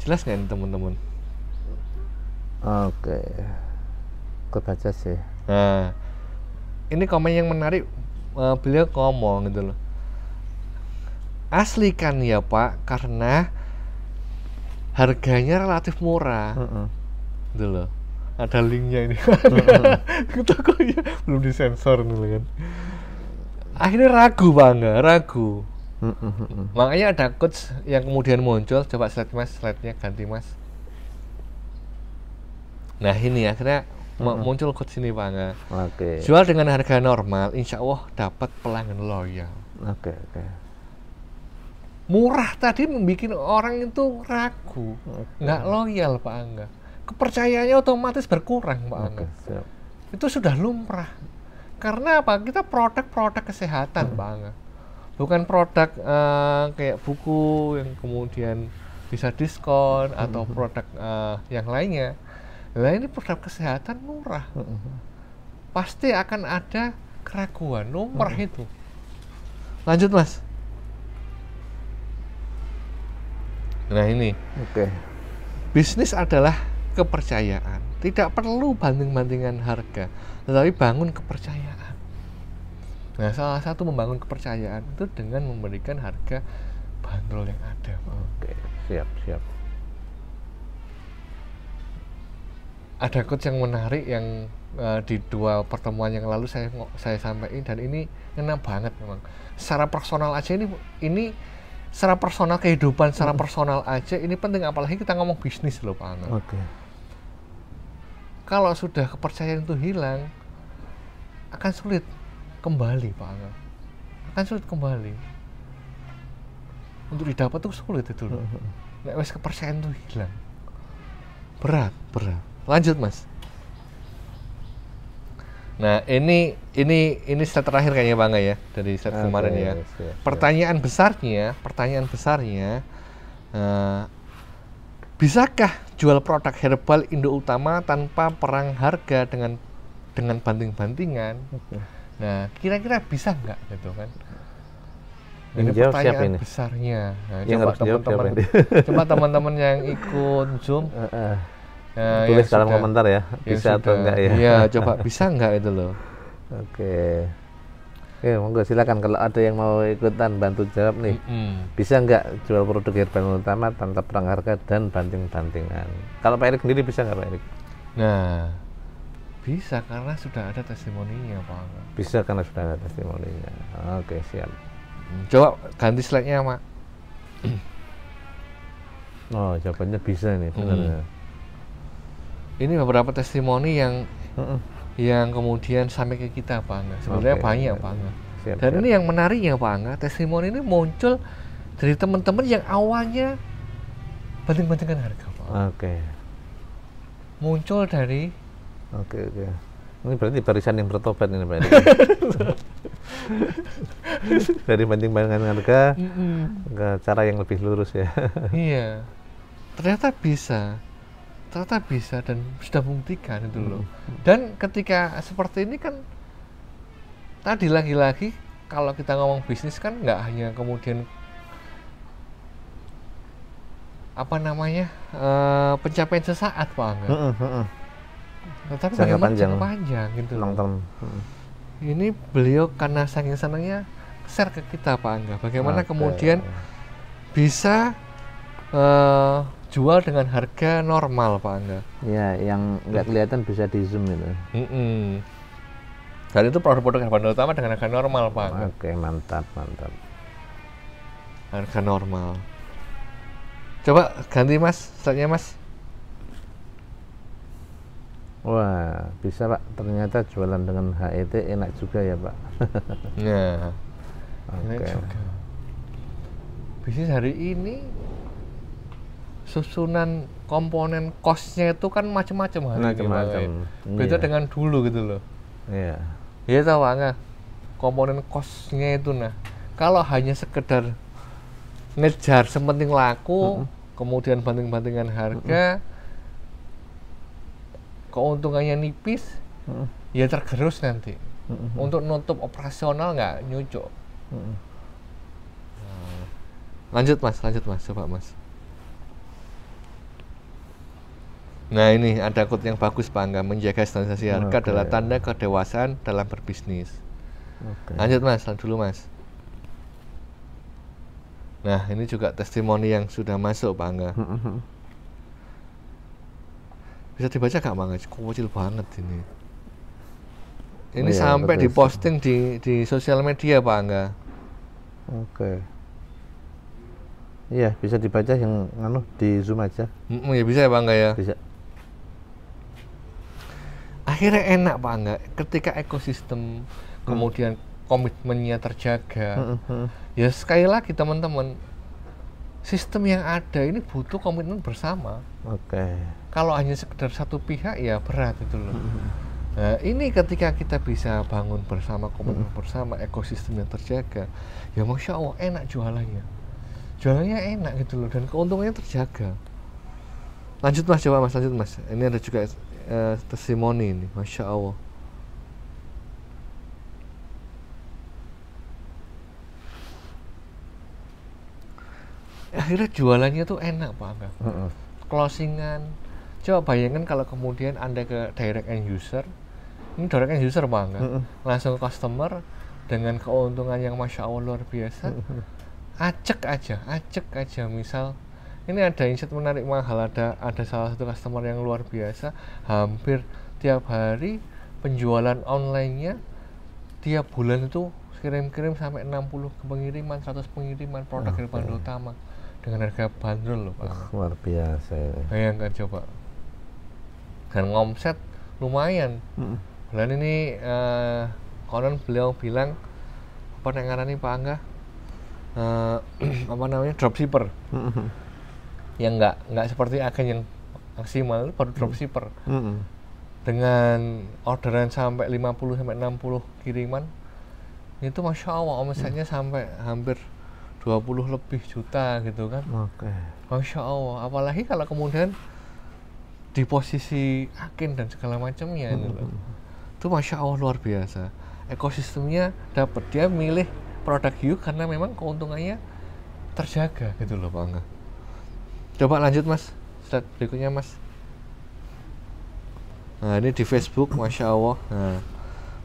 S2: Jelas nggak ini teman-teman?
S1: Oke, kebaca sih.
S2: Nah, ini komen yang menarik, beliau ngomong gitu loh. Asli kan ya Pak, karena harganya relatif murah. Gitu loh. Ada linknya ini. Tokonya belum disensor nih kan. Akhirnya ragu Pak Angga, ragu. Makanya ada quotes yang kemudian muncul. Coba slide Mas, slide-nya ganti Mas. Nah ini akhirnya muncul quotes ini Pak Angga. Jual dengan harga normal, insya Allah dapat pelanggan loyal. Murah tadi membuat orang itu ragu, nggak loyal Pak Angga. Kepercayaannya otomatis berkurang Pak Angga. Itu sudah lumrah. Karena apa? Kita produk-produk kesehatan Pak Angga. Bukan produk kayak buku yang kemudian bisa diskon atau produk yang lainnya. Nah ini produk kesehatan murah. Pasti akan ada keraguan, lumrah itu. Lanjut Mas. Nah ini. Bisnis adalah kepercayaan. Tidak perlu banding-bandingan harga, tetapi bangun kepercayaan. Nah, salah satu membangun kepercayaan itu dengan memberikan harga bandrol yang ada.
S1: Siap.
S2: Ada quotes yang menarik yang di 2 pertemuan yang lalu saya sampaikan, dan ini ngena banget memang. Secara personal aja ini secara personal, kehidupan secara personal aja ini penting, apalagi kita ngomong bisnis loh Pak Angga. kalau sudah kepercayaan itu hilang, akan sulit kembali Pak Angga. Akan sulit kembali. Untuk didapat tuh sulit itu loh. Nek wis kepercayaan itu hilang. Berat. Lanjut Mas. Nah, ini slide terakhir kayaknya Pak Angga ya, dari slide kemarin ya. Pertanyaan besarnya, bisakah jual produk herbal Indo Utama tanpa perang harga dengan banting-bantingan? Nah, kira-kira bisa nggak gitu kan? Ini pertanyaan besarnya. Nah, coba teman-teman yang ikut Zoom
S1: tulis dalam komentar ya, bisa atau enggak ya?
S2: Iya, coba bisa enggak itu loh.
S1: Oke, monggo silakan kalau ada yang mau ikutan bantu jawab nih. Bisa enggak jual produk herbal utama tanpa perang harga dan banting-bantingan? Kalau Pak Erik sendiri bisa enggak Pak Erik?
S2: Nah, bisa karena sudah ada testimoninya Pak.
S1: Bisa karena sudah ada testimoninya. Oke, siap.
S2: Coba ganti slide-nya, Mak.
S1: Oh, jawabannya bisa nih, benar.
S2: Ini beberapa testimoni yang kemudian sampai ke kita Pak Angga. Sebenarnya banyak Pak Angga. Dan ini yang menariknya Pak Angga, testimoni ini muncul dari teman-teman yang awalnya banting-bantingan harga Pak. Muncul dari
S1: ini berarti barisan yang bertobat ini Pak. Dari banting-bantingan harga ke cara yang lebih lurus ya.
S2: Iya. Ternyata bisa dan sudah membuktikan itu loh. Dan ketika seperti ini kan tadi lagi-lagi kalau kita ngomong bisnis kan nggak hanya kemudian pencapaian sesaat Pak Angga. Tetapi bagaimana jangka panjang gitu loh. Ini beliau karena saking senangnya share ke kita Pak Angga. Bagaimana kemudian bisa jual dengan harga normal Pak Angga.
S1: Ya, yang nggak kelihatan bisa di zoom itu.
S2: Dan itu produk-produk herbal utama dengan harga normal Pak Angga.
S1: Oke, mantap.
S2: Harga normal. Coba ganti Mas, slide-nya Mas.
S1: Wah, bisa Pak. Ternyata jualan dengan HET enak juga ya Pak.
S2: Nah, enak juga. Bisnis hari ini susunan komponen cost-nya itu kan macam-macam
S1: Macam-macam.
S2: Beda dengan dulu gitu loh.
S1: Iya.
S2: Iya tahu nggak? Komponen cost-nya itu kalau hanya sekedar ngejar sepenting laku, kemudian banting-bantingan harga, keuntungannya nipis, ya tergerus nanti. Untuk nutup operasional nggak nyucuk. Lanjut Mas, coba Mas. Nah ini ada quote yang bagus Pak Angga, menjaga standarisasi harga adalah tanda kedewasaan dalam berbisnis. Lanjut Mas, dulu Mas. Nah ini juga testimoni yang sudah masuk Pak Angga. Bisa dibaca gak Pak Angga? Kecil banget ini. Ini sampai diposting di sosial media Pak Angga.
S1: Iya, bisa dibaca yang di zoom aja.
S2: Ya bisa ya Pak Angga ya?
S1: Bisa.
S2: Akhirnya enak Pak Angga, ketika ekosistem kemudian komitmennya terjaga. Ya sekali lagi teman-teman, sistem yang ada ini butuh komitmen bersama. Kalau hanya sekedar satu pihak ya berat itu loh. Nah ini ketika kita bisa bangun bersama, komitmen bersama, ekosistem yang terjaga, ya Masya Allah enak jualannya enak gitu loh, dan keuntungannya terjaga. Lanjut Mas, coba Mas, lanjut Mas. Ini ada juga testimoni ini, Masya Allah. Akhirnya jualannya tuh enak Pak Angga. Closingan. Coba bayangkan kalau kemudian Anda ke direct end user. Ini direct end user Pak Angga. Langsung ke customer dengan keuntungan yang Masya Allah luar biasa. Acek aja. Misal ini ada insight menarik mahal, ada salah satu customer yang luar biasa, hampir tiap hari penjualan online-nya tiap bulan itu kirim-kirim sampai 60 pengiriman, 100 pengiriman produk herbal utama dengan harga bandrol loh Pak.
S1: Luar biasa.
S2: Bayangkan coba. Dan ngomset lumayan. Dan ini konon beliau bilang apa ngarani Pak Angga, apa namanya, dropshipper. Yang nggak seperti agen yang maksimal, itu baru dropshipper. Dengan orderan sampai 50 sampai 60 kiriman, itu Masya Allah omsetnya sampai hampir 20 lebih juta gitu kan. Masya Allah, apalagi kalau kemudian di posisi agen dan segala macamnya itu Masya Allah luar biasa. Ekosistemnya dapat, dia milih produk hiu karena memang keuntungannya terjaga gitu loh Pak Angga. Coba lanjut Mas, slide berikutnya Mas. Nah ini di Facebook, Masya Allah. Nah,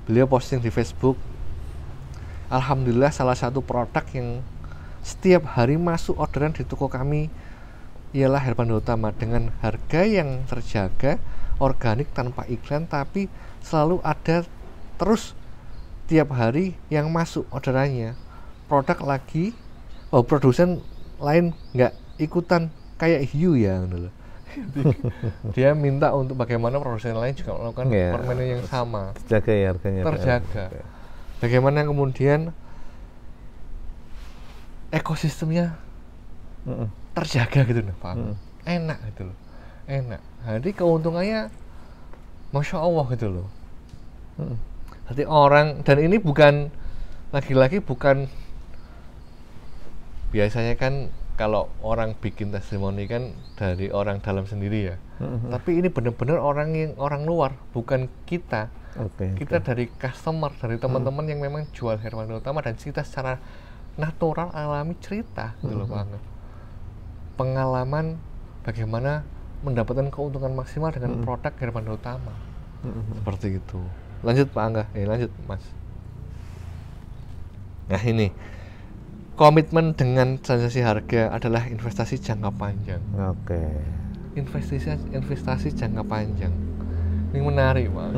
S2: beliau posting di Facebook, alhamdulillah salah satu produk yang setiap hari masuk orderan di toko kami ialah Herbando Utama dengan harga yang terjaga, organik tanpa iklan, tapi selalu ada terus tiap hari yang masuk orderannya. Produk lagi, produsen lain nggak ikutan kayak hiu ya, dia minta untuk bagaimana produsen lain juga melakukan permainan yang sama,
S1: terjaga ya harganya,
S2: terjaga. Bagaimana kemudian ekosistemnya terjaga gitu loh Pak. Enak gitu loh, enak. Jadi keuntungannya Masya Allah gitu loh. Jadi orang, dan ini bukan, lagi-lagi bukan, biasanya kan kalau orang bikin testimoni kan dari orang dalam sendiri ya. Tapi ini benar-benar orang luar, bukan kita. Kita dari customer, dari teman-teman yang memang jual Herbando Utama, dan kita secara natural alami cerita gitu loh Pak. Pengalaman bagaimana mendapatkan keuntungan maksimal dengan produk Herbando Utama. Seperti itu. Lanjut Pak Angga, lanjut Mas. Nah ini, komitmen dengan transaksi harga adalah investasi jangka panjang. Investasi jangka panjang. Ini menarik Pak.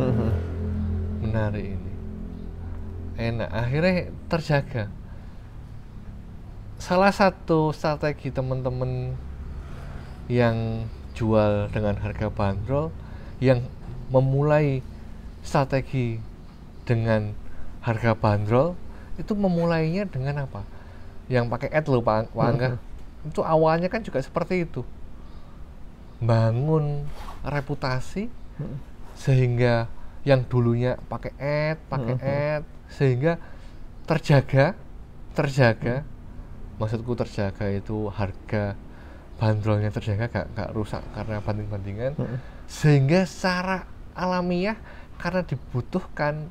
S2: Menarik ini. Enak, akhirnya terjaga. Salah satu strategi teman-teman yang jual dengan harga bandrol, yang memulai strategi dengan harga bandrol, itu memulainya dengan apa? Yang pakai ad loh Pak Angga. Itu awalnya kan juga seperti itu, bangun reputasi sehingga yang dulunya pakai ad sehingga terjaga. Maksudku terjaga itu harga bandrolnya terjaga, gak rusak karena banding-bandingan, sehingga secara alamiah karena dibutuhkan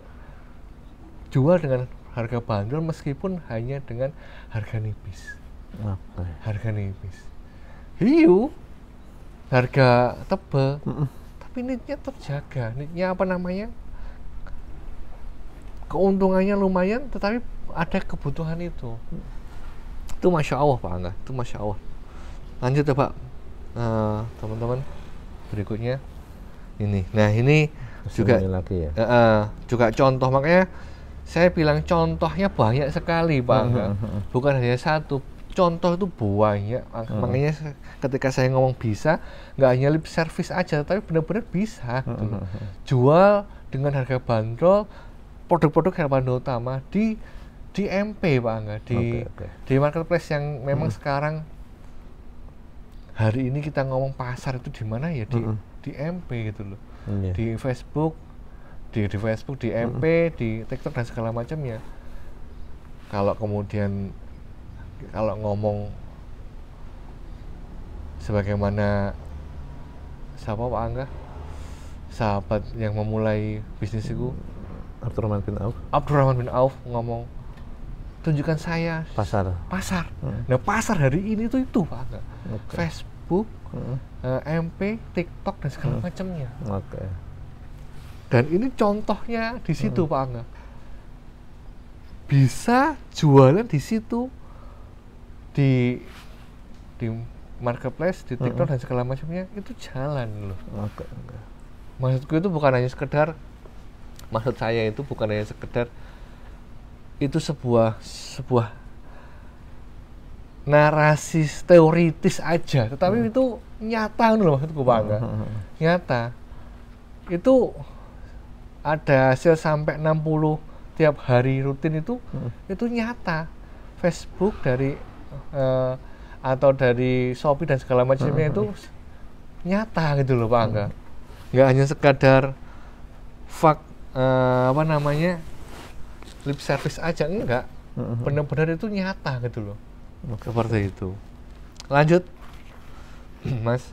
S2: jual dengan harga bandrol meskipun hanya dengan harga nipis. Harga nipis. Hiu harga tebal, tapi nitnya terjaga. Nitnya apa namanya? Keuntungannya lumayan, tetapi ada kebutuhan itu. Itu Masya Allah Pak Angga, itu Masya Allah. Lanjut ya Pak, teman-teman, berikutnya ini. Nah ini juga
S1: lagi ya.
S2: Juga contoh, makanya saya bilang contohnya banyak sekali Pak Angga. Bukan hanya satu, contoh itu banyak. Makanya ketika saya ngomong bisa, nggak hanya lip service aja, tapi benar-benar bisa gitu. Jual dengan harga bandrol produk-produk Herbando Utama di MP Pak Angga, di marketplace yang memang sekarang hari ini kita ngomong pasar itu di mana ya, di MP gitu loh. Di Facebook, di Facebook, di MP, di TikTok dan segala macamnya. Kalau kemudian kalau ngomong sebagaimana siapa Pak Angga, sahabat yang memulai bisnis itu,
S1: Abdurrahman bin Auf
S2: ngomong, tunjukkan saya pasar. Nah pasar hari ini tuh itu Pak Angga. Facebook, MP, TikTok dan segala macamnya. Dan ini contohnya di situ Pak Angga. Bisa jualan di situ, di marketplace, di TikTok dan segala macamnya, itu jalan loh. Maksudku itu bukan hanya sekedar, maksud saya itu bukan hanya sekedar itu sebuah narasi teoritis aja, tetapi itu nyata loh maksudku Pak Angga. Nyata. Itu ada hasil sampai 60 tiap hari rutin itu nyata. Facebook dari atau dari Shopee dan segala macamnya itu nyata gitu loh Pak Angga. Nggak hanya sekadar lip service aja, enggak. Benar-benar itu nyata gitu loh. Seperti itu. Lanjut Mas.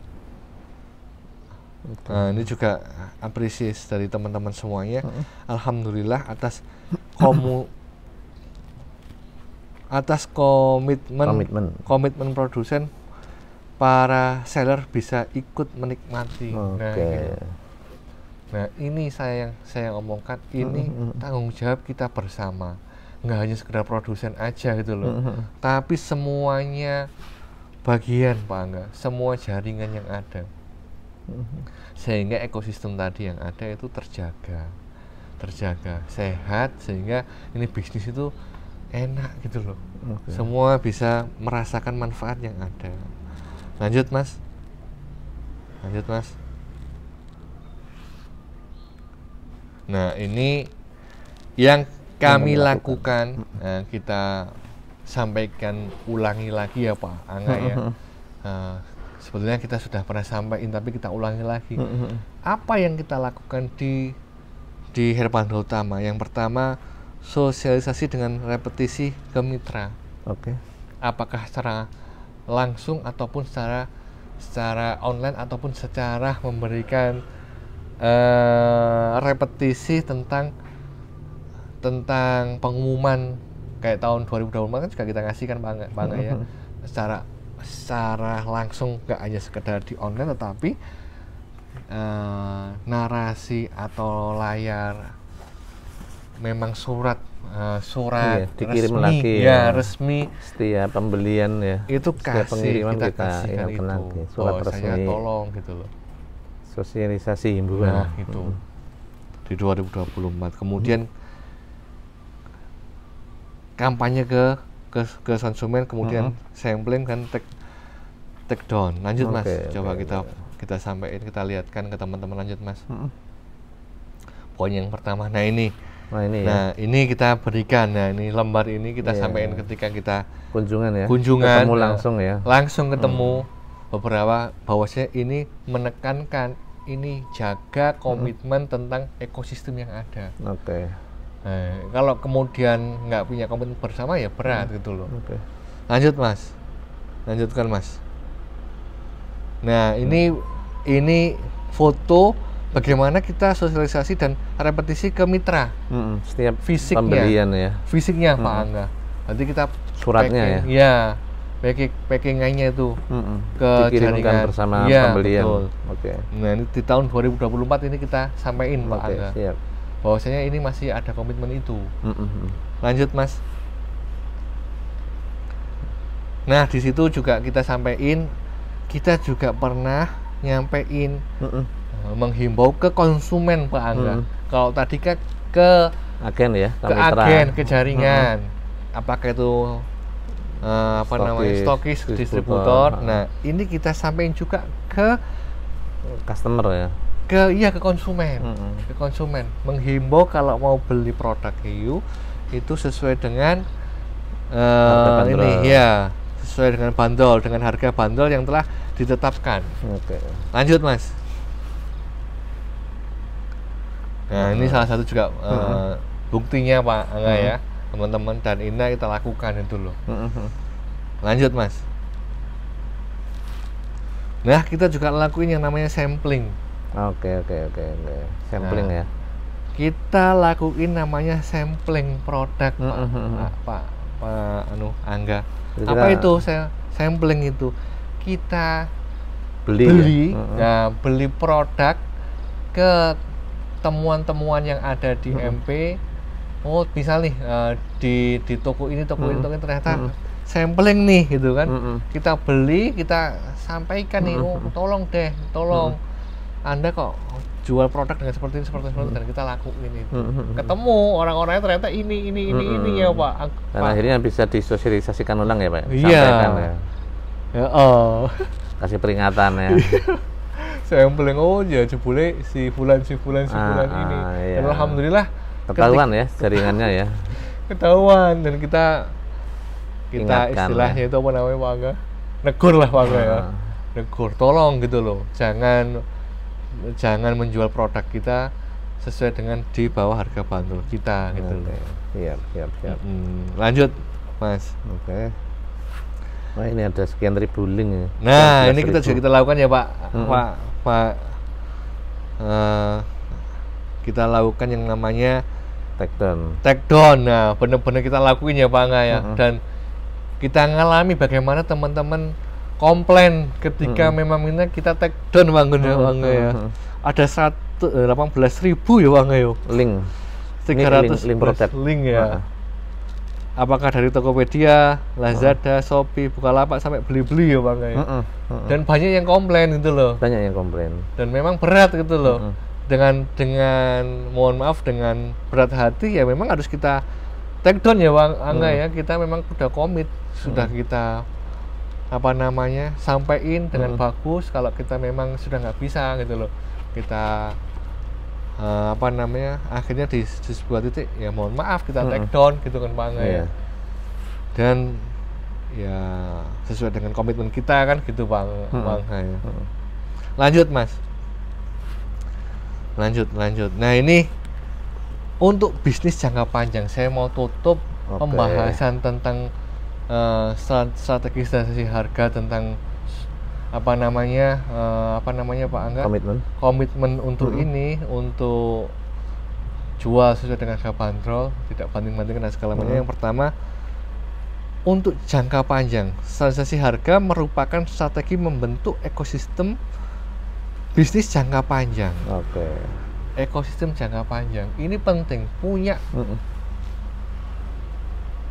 S2: Nah, ini juga apresiasi dari teman-teman semuanya. Alhamdulillah atas komitmen produsen, para seller bisa ikut menikmati. Nah, ini saya omongkan, ini tanggung jawab kita bersama. Nggak hanya sekedar produsen aja gitu loh, tapi semuanya bagian Pak Angga, semua jaringan yang ada, sehingga ekosistem tadi yang ada itu terjaga sehat, sehingga ini bisnis itu enak gitu loh. Semua bisa merasakan manfaat yang ada. Lanjut Mas. Nah, ini yang kami lakukan. Nah, kita sampaikan ulangi lagi ya Pak Angga ya. Sebetulnya kita sudah pernah sampaikan, tapi kita ulangi lagi. Apa yang kita lakukan di Herbando Utama? Yang pertama, sosialisasi dengan repetisi ke mitra. Apakah secara langsung ataupun secara online ataupun secara memberikan repetisi tentang pengumuman kayak tahun 2024 kan juga kita ngasih kan Pak Angga ya, secara langsung, nggak hanya sekedar di online, tetapi narasi atau layar, memang surat
S1: dikirim
S2: resmi,
S1: lagi
S2: resmi
S1: setiap pembelian ya,
S2: itu
S1: setiap pengiriman kita
S2: kasihkan itu
S1: lagi, surat resmi,
S2: tolong gitu loh,
S1: sosialisasi himbauan.
S2: Nah itu di 2024. Kemudian kampanye ke konsumen, kemudian sampling kan take down. Lanjut Mas, coba kita sampaikan, kita lihatkan ke teman-teman. Lanjut Mas. Poin yang pertama, ini kita berikan. Nah, ini lembar ini kita sampaikan ketika kita kunjungan
S1: ketemu langsung ya,
S2: langsung ketemu beberapa, bahwasanya ini menekankan, ini jaga komitmen tentang ekosistem yang ada. Nah, kalau kemudian nggak punya komitmen bersama ya berat gitu loh. Lanjut Mas, lanjutkan Mas. Nah, ini foto bagaimana kita sosialisasi dan repetisi ke mitra.
S1: Setiap pembelian ya.
S2: Fisiknya Pak Angga. Nanti kita
S1: suratnya
S2: packing, ya. Packingannya itu ke jaringan
S1: bersama pembelian.
S2: Betul. Nah, ini di tahun 2024 ini kita sampaikan Pak Angga.
S1: Siap.
S2: Bahwasanya ini masih ada komitmen itu. Lanjut Mas. Nah, di situ juga kita sampaikan, kita juga pernah nyampein menghimbau ke konsumen Pak Angga. Kalau tadi ke
S1: agen ya,
S2: ke agen, ke jaringan, apakah itu stokis, distributor. Nah, ini kita sampaikan juga ke
S1: customer ya,
S2: ke konsumen, ke konsumen, menghimbau kalau mau beli produk hiu itu sesuai dengan sesuai dengan bandol, dengan harga bandol yang telah ditetapkan. Lanjut Mas. Nah, ini salah satu juga buktinya Pak Angga ya, teman-teman, dan ini kita lakukan itu loh. Lanjut Mas. Nah, kita juga lakuin yang namanya sampling.
S1: Sampling ya.
S2: Kita lakuin namanya sampling produk Pak Angga. Jadi apa itu sampling itu? Kita beli produk ke temuan-temuan yang ada di MP. Oh, misal nih di toko ini ternyata sampling nih gitu kan. Kita beli, kita sampaikan nih, tolong Anda kok jual produk dengan seperti ini, dan kita lakuin itu. Ketemu orang-orangnya ternyata ini ya Pak.
S1: Dan akhirnya bisa disosialisasikan ulang ya Pak.
S2: Iya.
S1: Sampaikan ya. Kasih peringatan ya.
S2: sampling, oh ya jebule si fulan ini.
S1: Iya.
S2: Dan alhamdulillah
S1: Ketahuan ya jaringannya ya.
S2: ketahuan, dan kita
S1: Ingatkan,
S2: istilahnya
S1: ya.
S2: itu apa namanya Pak Angga? Negur lah Pak Angga ya. Negur, tolong gitu loh. Jangan menjual produk kita sesuai dengan di bawah harga bandrol kita gitu loh.
S1: Siap.
S2: Lanjut Mas.
S1: Oke. Wah, ini ada sekian ribu link ya.
S2: Nah,
S1: 11.000.
S2: ini kita lakukan ya Pak. Pak. Kita lakukan yang namanya take down. Nah, benar-benar kita lakuin ya Pak Angga ya. Dan kita ngalami bagaimana teman-teman komplain ketika memang kita take down Bang Angga ya. Ada 18.000 ya Bang Angga ya.
S1: Link
S2: 300
S1: link produk.
S2: link ya. Apakah dari Tokopedia, Lazada, Shopee, Bukalapak sampai beli-beli ya Bang Angga ya. Dan banyak yang komplain gitu loh.
S1: Banyak yang komplain.
S2: Dan memang berat gitu loh. Dengan mohon maaf, dengan berat hati ya memang harus kita take down ya Bang Angga ya. Kita memang udah komit, sudah kita sampaikan dengan bagus. Kalau kita memang sudah nggak bisa gitu loh, kita akhirnya di sebuah titik ya mohon maaf kita take down gitu kan Bang Angga ya. Dan ya sesuai dengan komitmen kita kan gitu Bang Angga ya. Lanjut Mas. Lanjut. Nah ini untuk bisnis jangka panjang, saya mau tutup pembahasan tentang strategi harga, tentang Pak Angga, komitmen untuk ini, untuk jual sesuai dengan harga bandrol, tidak banding-bandingkan dan segala macam. Yang pertama, untuk jangka panjang, strategi harga merupakan strategi membentuk ekosistem bisnis jangka panjang. Ekosistem jangka panjang ini penting, punya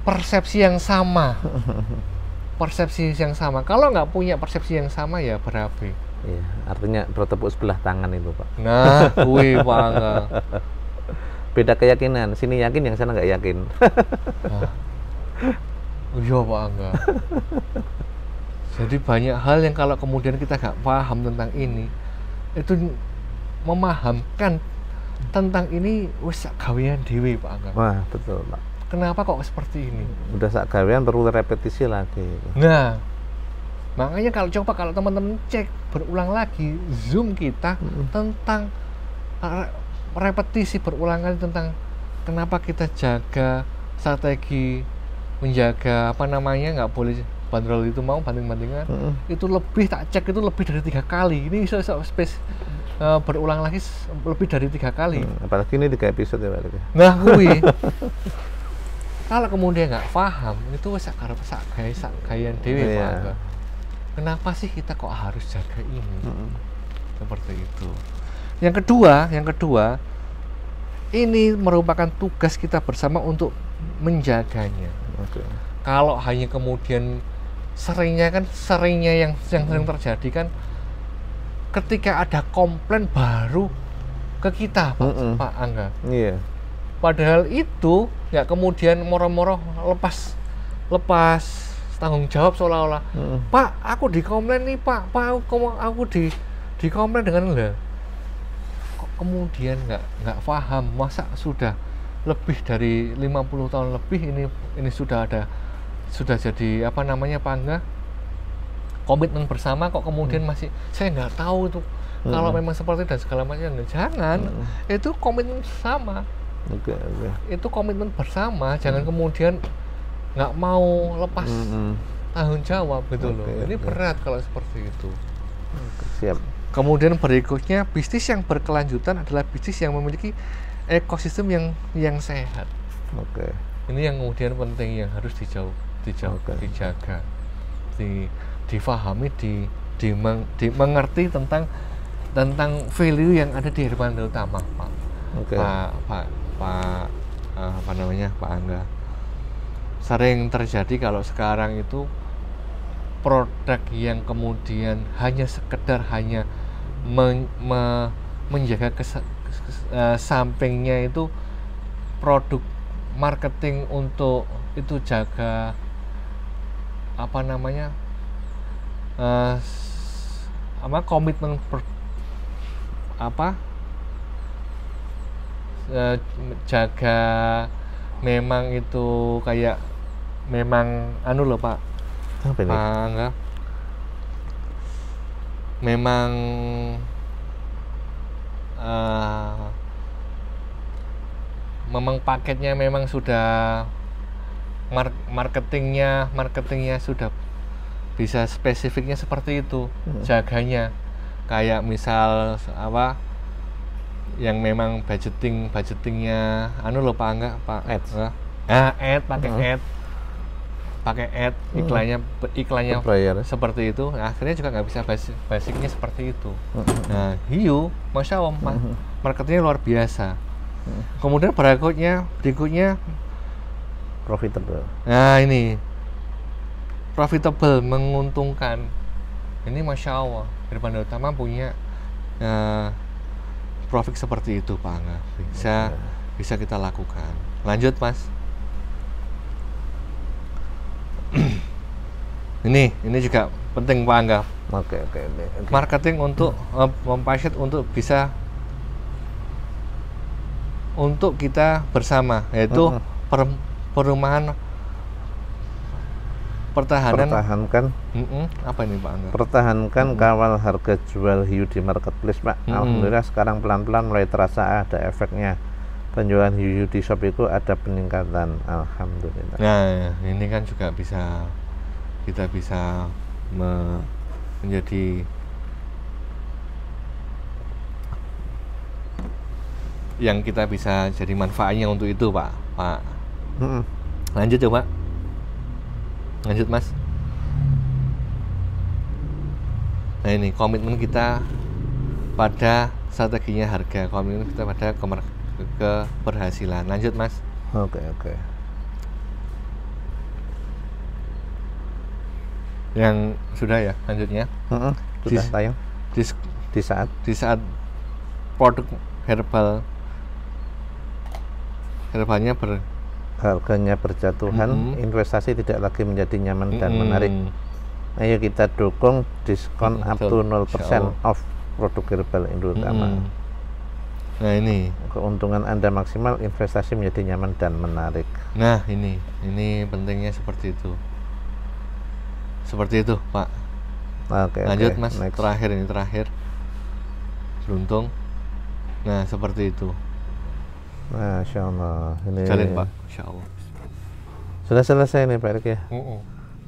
S2: persepsi yang sama. Kalau nggak punya persepsi yang sama ya berabe.
S1: Iya, artinya bertepuk sebelah tangan itu Pak.
S2: Nah, Pak Angga.
S1: Beda keyakinan, sini yakin, yang sana nggak yakin.
S2: Iya Pak Angga. Jadi banyak hal yang kalau kemudian kita nggak paham tentang ini, itu memahamkan tentang ini wis sak gawean dhewe Pak Angga.
S1: Wah, betul Pak.
S2: Kenapa kok seperti ini?
S1: Udah sak gawean perlu repetisi lagi.
S2: Nah, makanya kalau teman-teman cek berulang lagi Zoom kita tentang repetisi berulang kali tentang kenapa kita jaga strategi menjaga nggak boleh bandrol itu mau banding-bandingan. Itu lebih tak cek itu lebih dari 3 kali. Ini bisa berulang lagi lebih dari 3 kali.
S1: Apalagi ini 3 episode ya Pak.
S2: Nah, kalau kemudian nggak paham itu sak gayan dewe Pak Angga. Kenapa sih kita kok harus jaga ini? Seperti itu. Yang kedua, ini merupakan tugas kita bersama untuk menjaganya. Kalau hanya kemudian seringnya yang sering terjadi kan ketika ada komplain baru ke kita Pak Angga.
S1: Iya.
S2: Padahal itu nggak kemudian moro-moro lepas tanggung jawab seolah-olah. Pak, aku dikomplain nih Pak aku dikomplain dengan kok kemudian nggak paham, masa sudah lebih dari 50 tahun lebih ini sudah jadi Pak Angga, komitmen bersama kok kemudian masih saya nggak tahu itu kalau memang seperti dan segala macam. Jangan, itu komitmen bersama. Itu komitmen bersama, jangan kemudian nggak mau lepas tanggung jawab gitu loh. Ini berat kalau seperti itu.
S1: Siap.
S2: Kemudian berikutnya, bisnis yang berkelanjutan adalah bisnis yang memiliki ekosistem yang sehat. Ini yang kemudian penting, yang harus dijaga, difahami, dimengerti tentang value yang ada di Herbandel Utama, Pak. Pak Angga. Sering terjadi kalau sekarang itu produk yang kemudian hanya sekedar menjaga sampingnya itu produk marketing untuk itu jaga komitmen jaga memang itu kayak memang anu loh Pak.
S1: Apa ini?
S2: Enggak. Memang memang paketnya memang sudah marketingnya sudah bisa spesifiknya seperti itu. Jaganya kayak misal apa yang memang budgetingnya anu loh Pak, enggak Pak, pakai ad iklannya
S1: Berbayar.
S2: seperti itu. Nah, akhirnya juga nggak bisa basicnya seperti itu. Nah, hiu Masya Allah marketingnya luar biasa. Kemudian berikutnya
S1: Profitable.
S2: nah ini profitable, menguntungkan. Ini Masya Allah Hirman Utama punya profit seperti itu Pak Angga. Bisa kita lakukan. Lanjut Mas. ini juga penting Pak Angga.
S1: Oke.
S2: Marketing untuk passion untuk bisa untuk kita bersama, yaitu perumahan pertahankan apa ini Pak Angga?
S1: Pertahankan kawal harga jual hiu di marketplace Pak. Alhamdulillah sekarang pelan-pelan mulai terasa ada efeknya. Penjualan hiu di shop itu ada peningkatan, alhamdulillah.
S2: Nah, ini kan juga kita bisa menjadi yang kita bisa jadi manfaatnya untuk itu Pak. Lanjut coba. Lanjut Mas. Nah ini komitmen kita pada strateginya harga, komitmen kita pada keberhasilan. Lanjut Mas.
S1: Oke.
S2: Yang sudah ya lanjutnya.
S1: Sudah tayang. Di saat
S2: produk herbalnya
S1: harganya berjatuhan, investasi tidak lagi menjadi nyaman dan menarik. Ayo kita dukung diskon up to 0% off produk herbal Indo Utama.
S2: Nah ini
S1: keuntungan Anda maksimal, investasi menjadi nyaman dan menarik.
S2: Nah ini pentingnya seperti itu Pak. Lanjut Mas. Next. Terakhir beruntung. Nah seperti itu.
S1: Masya Allah. Ini
S2: jalin Pak, Masya Allah.
S1: Sudah selesai nih Pak Erik ya.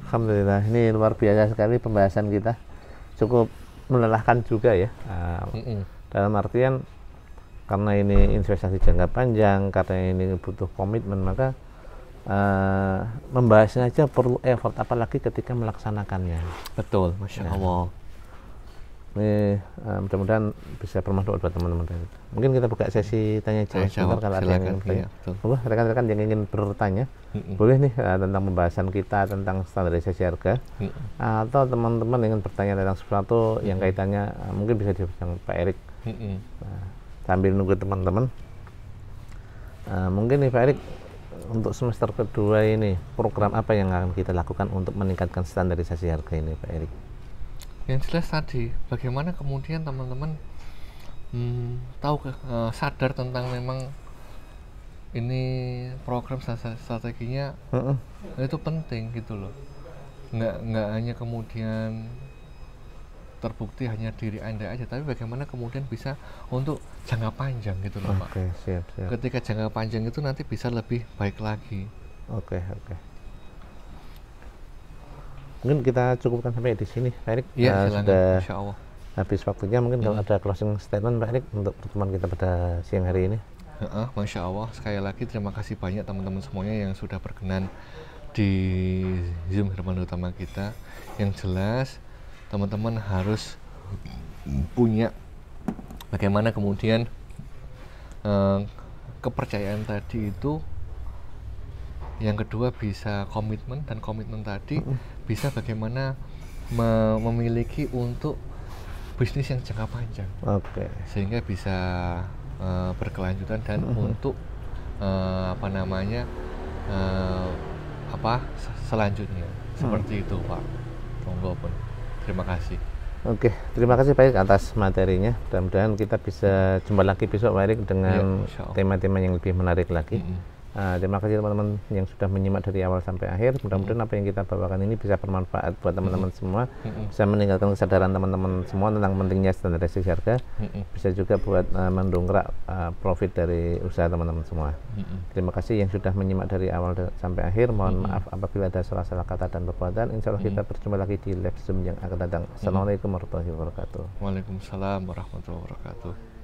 S1: Alhamdulillah, ini luar biasa sekali pembahasan kita. Cukup melelahkan juga ya. Dalam artian karena ini investasi jangka panjang, karena ini butuh komitmen, maka membahasnya aja perlu effort, apalagi ketika melaksanakannya.
S2: Betul, Masya Allah.
S1: Ini mudah-mudahan bisa bermanfaat buat teman-teman. Mungkin kita buka sesi tanya jawab kalau ada yang ingin bertanya. Rekan-rekan yang ingin bertanya, boleh nih tentang pembahasan kita tentang standarisasi harga, atau teman-teman ingin bertanya tentang sesuatu yang kaitannya mungkin bisa dibincang Pak Erik. Sambil nunggu teman-teman, mungkin nih Pak Erik, untuk semester kedua ini program apa yang akan kita lakukan untuk meningkatkan standarisasi harga ini Pak Erik?
S2: Yang jelas tadi, bagaimana kemudian teman-teman sadar tentang memang ini program strateginya itu penting gitu loh. Nggak hanya kemudian terbukti hanya diri Anda aja, tapi bagaimana kemudian bisa untuk jangka panjang gitu loh Pak.
S1: Siap.
S2: Ketika jangka panjang itu nanti bisa lebih baik lagi.
S1: Oke. Mungkin kita cukupkan sampai di sini Pak Erik.
S2: Ya,
S1: sudah
S2: Insya Allah.
S1: Habis waktunya, mungkin kalau ada closing statement Pak Erik untuk pertemuan kita pada siang hari ini.
S2: Masya Allah, sekali lagi terima kasih banyak teman-teman semuanya yang sudah berkenan di Zoom Hirman Utama kita. Yang jelas teman-teman harus punya bagaimana kemudian kepercayaan tadi itu. Yang kedua bisa komitmen, dan komitmen tadi bisa bagaimana memiliki untuk bisnis yang jangka panjang. Sehingga bisa berkelanjutan dan untuk selanjutnya. Seperti itu Pak. Monggo pun. Terima kasih.
S1: Oke, terima kasih Pak Erik atas materinya. Mudah-mudahan kita bisa jumpa lagi besok Pak Erik dengan tema-tema yang lebih menarik lagi. Terima kasih teman-teman yang sudah menyimak dari awal sampai akhir. Mudah-mudahan apa yang kita bawakan ini bisa bermanfaat buat teman-teman semua, bisa meningkatkan kesadaran teman-teman semua tentang pentingnya standarisasi harga, bisa juga buat mendongkrak profit dari usaha teman-teman semua. Terima kasih yang sudah menyimak dari awal sampai akhir. Mohon maaf apabila ada salah-salah kata dan perbuatan. Insya Allah kita berjumpa lagi di live Zoom yang akan datang. Assalamualaikum warahmatullahi wabarakatuh.
S2: Waalaikumsalam warahmatullahi wabarakatuh.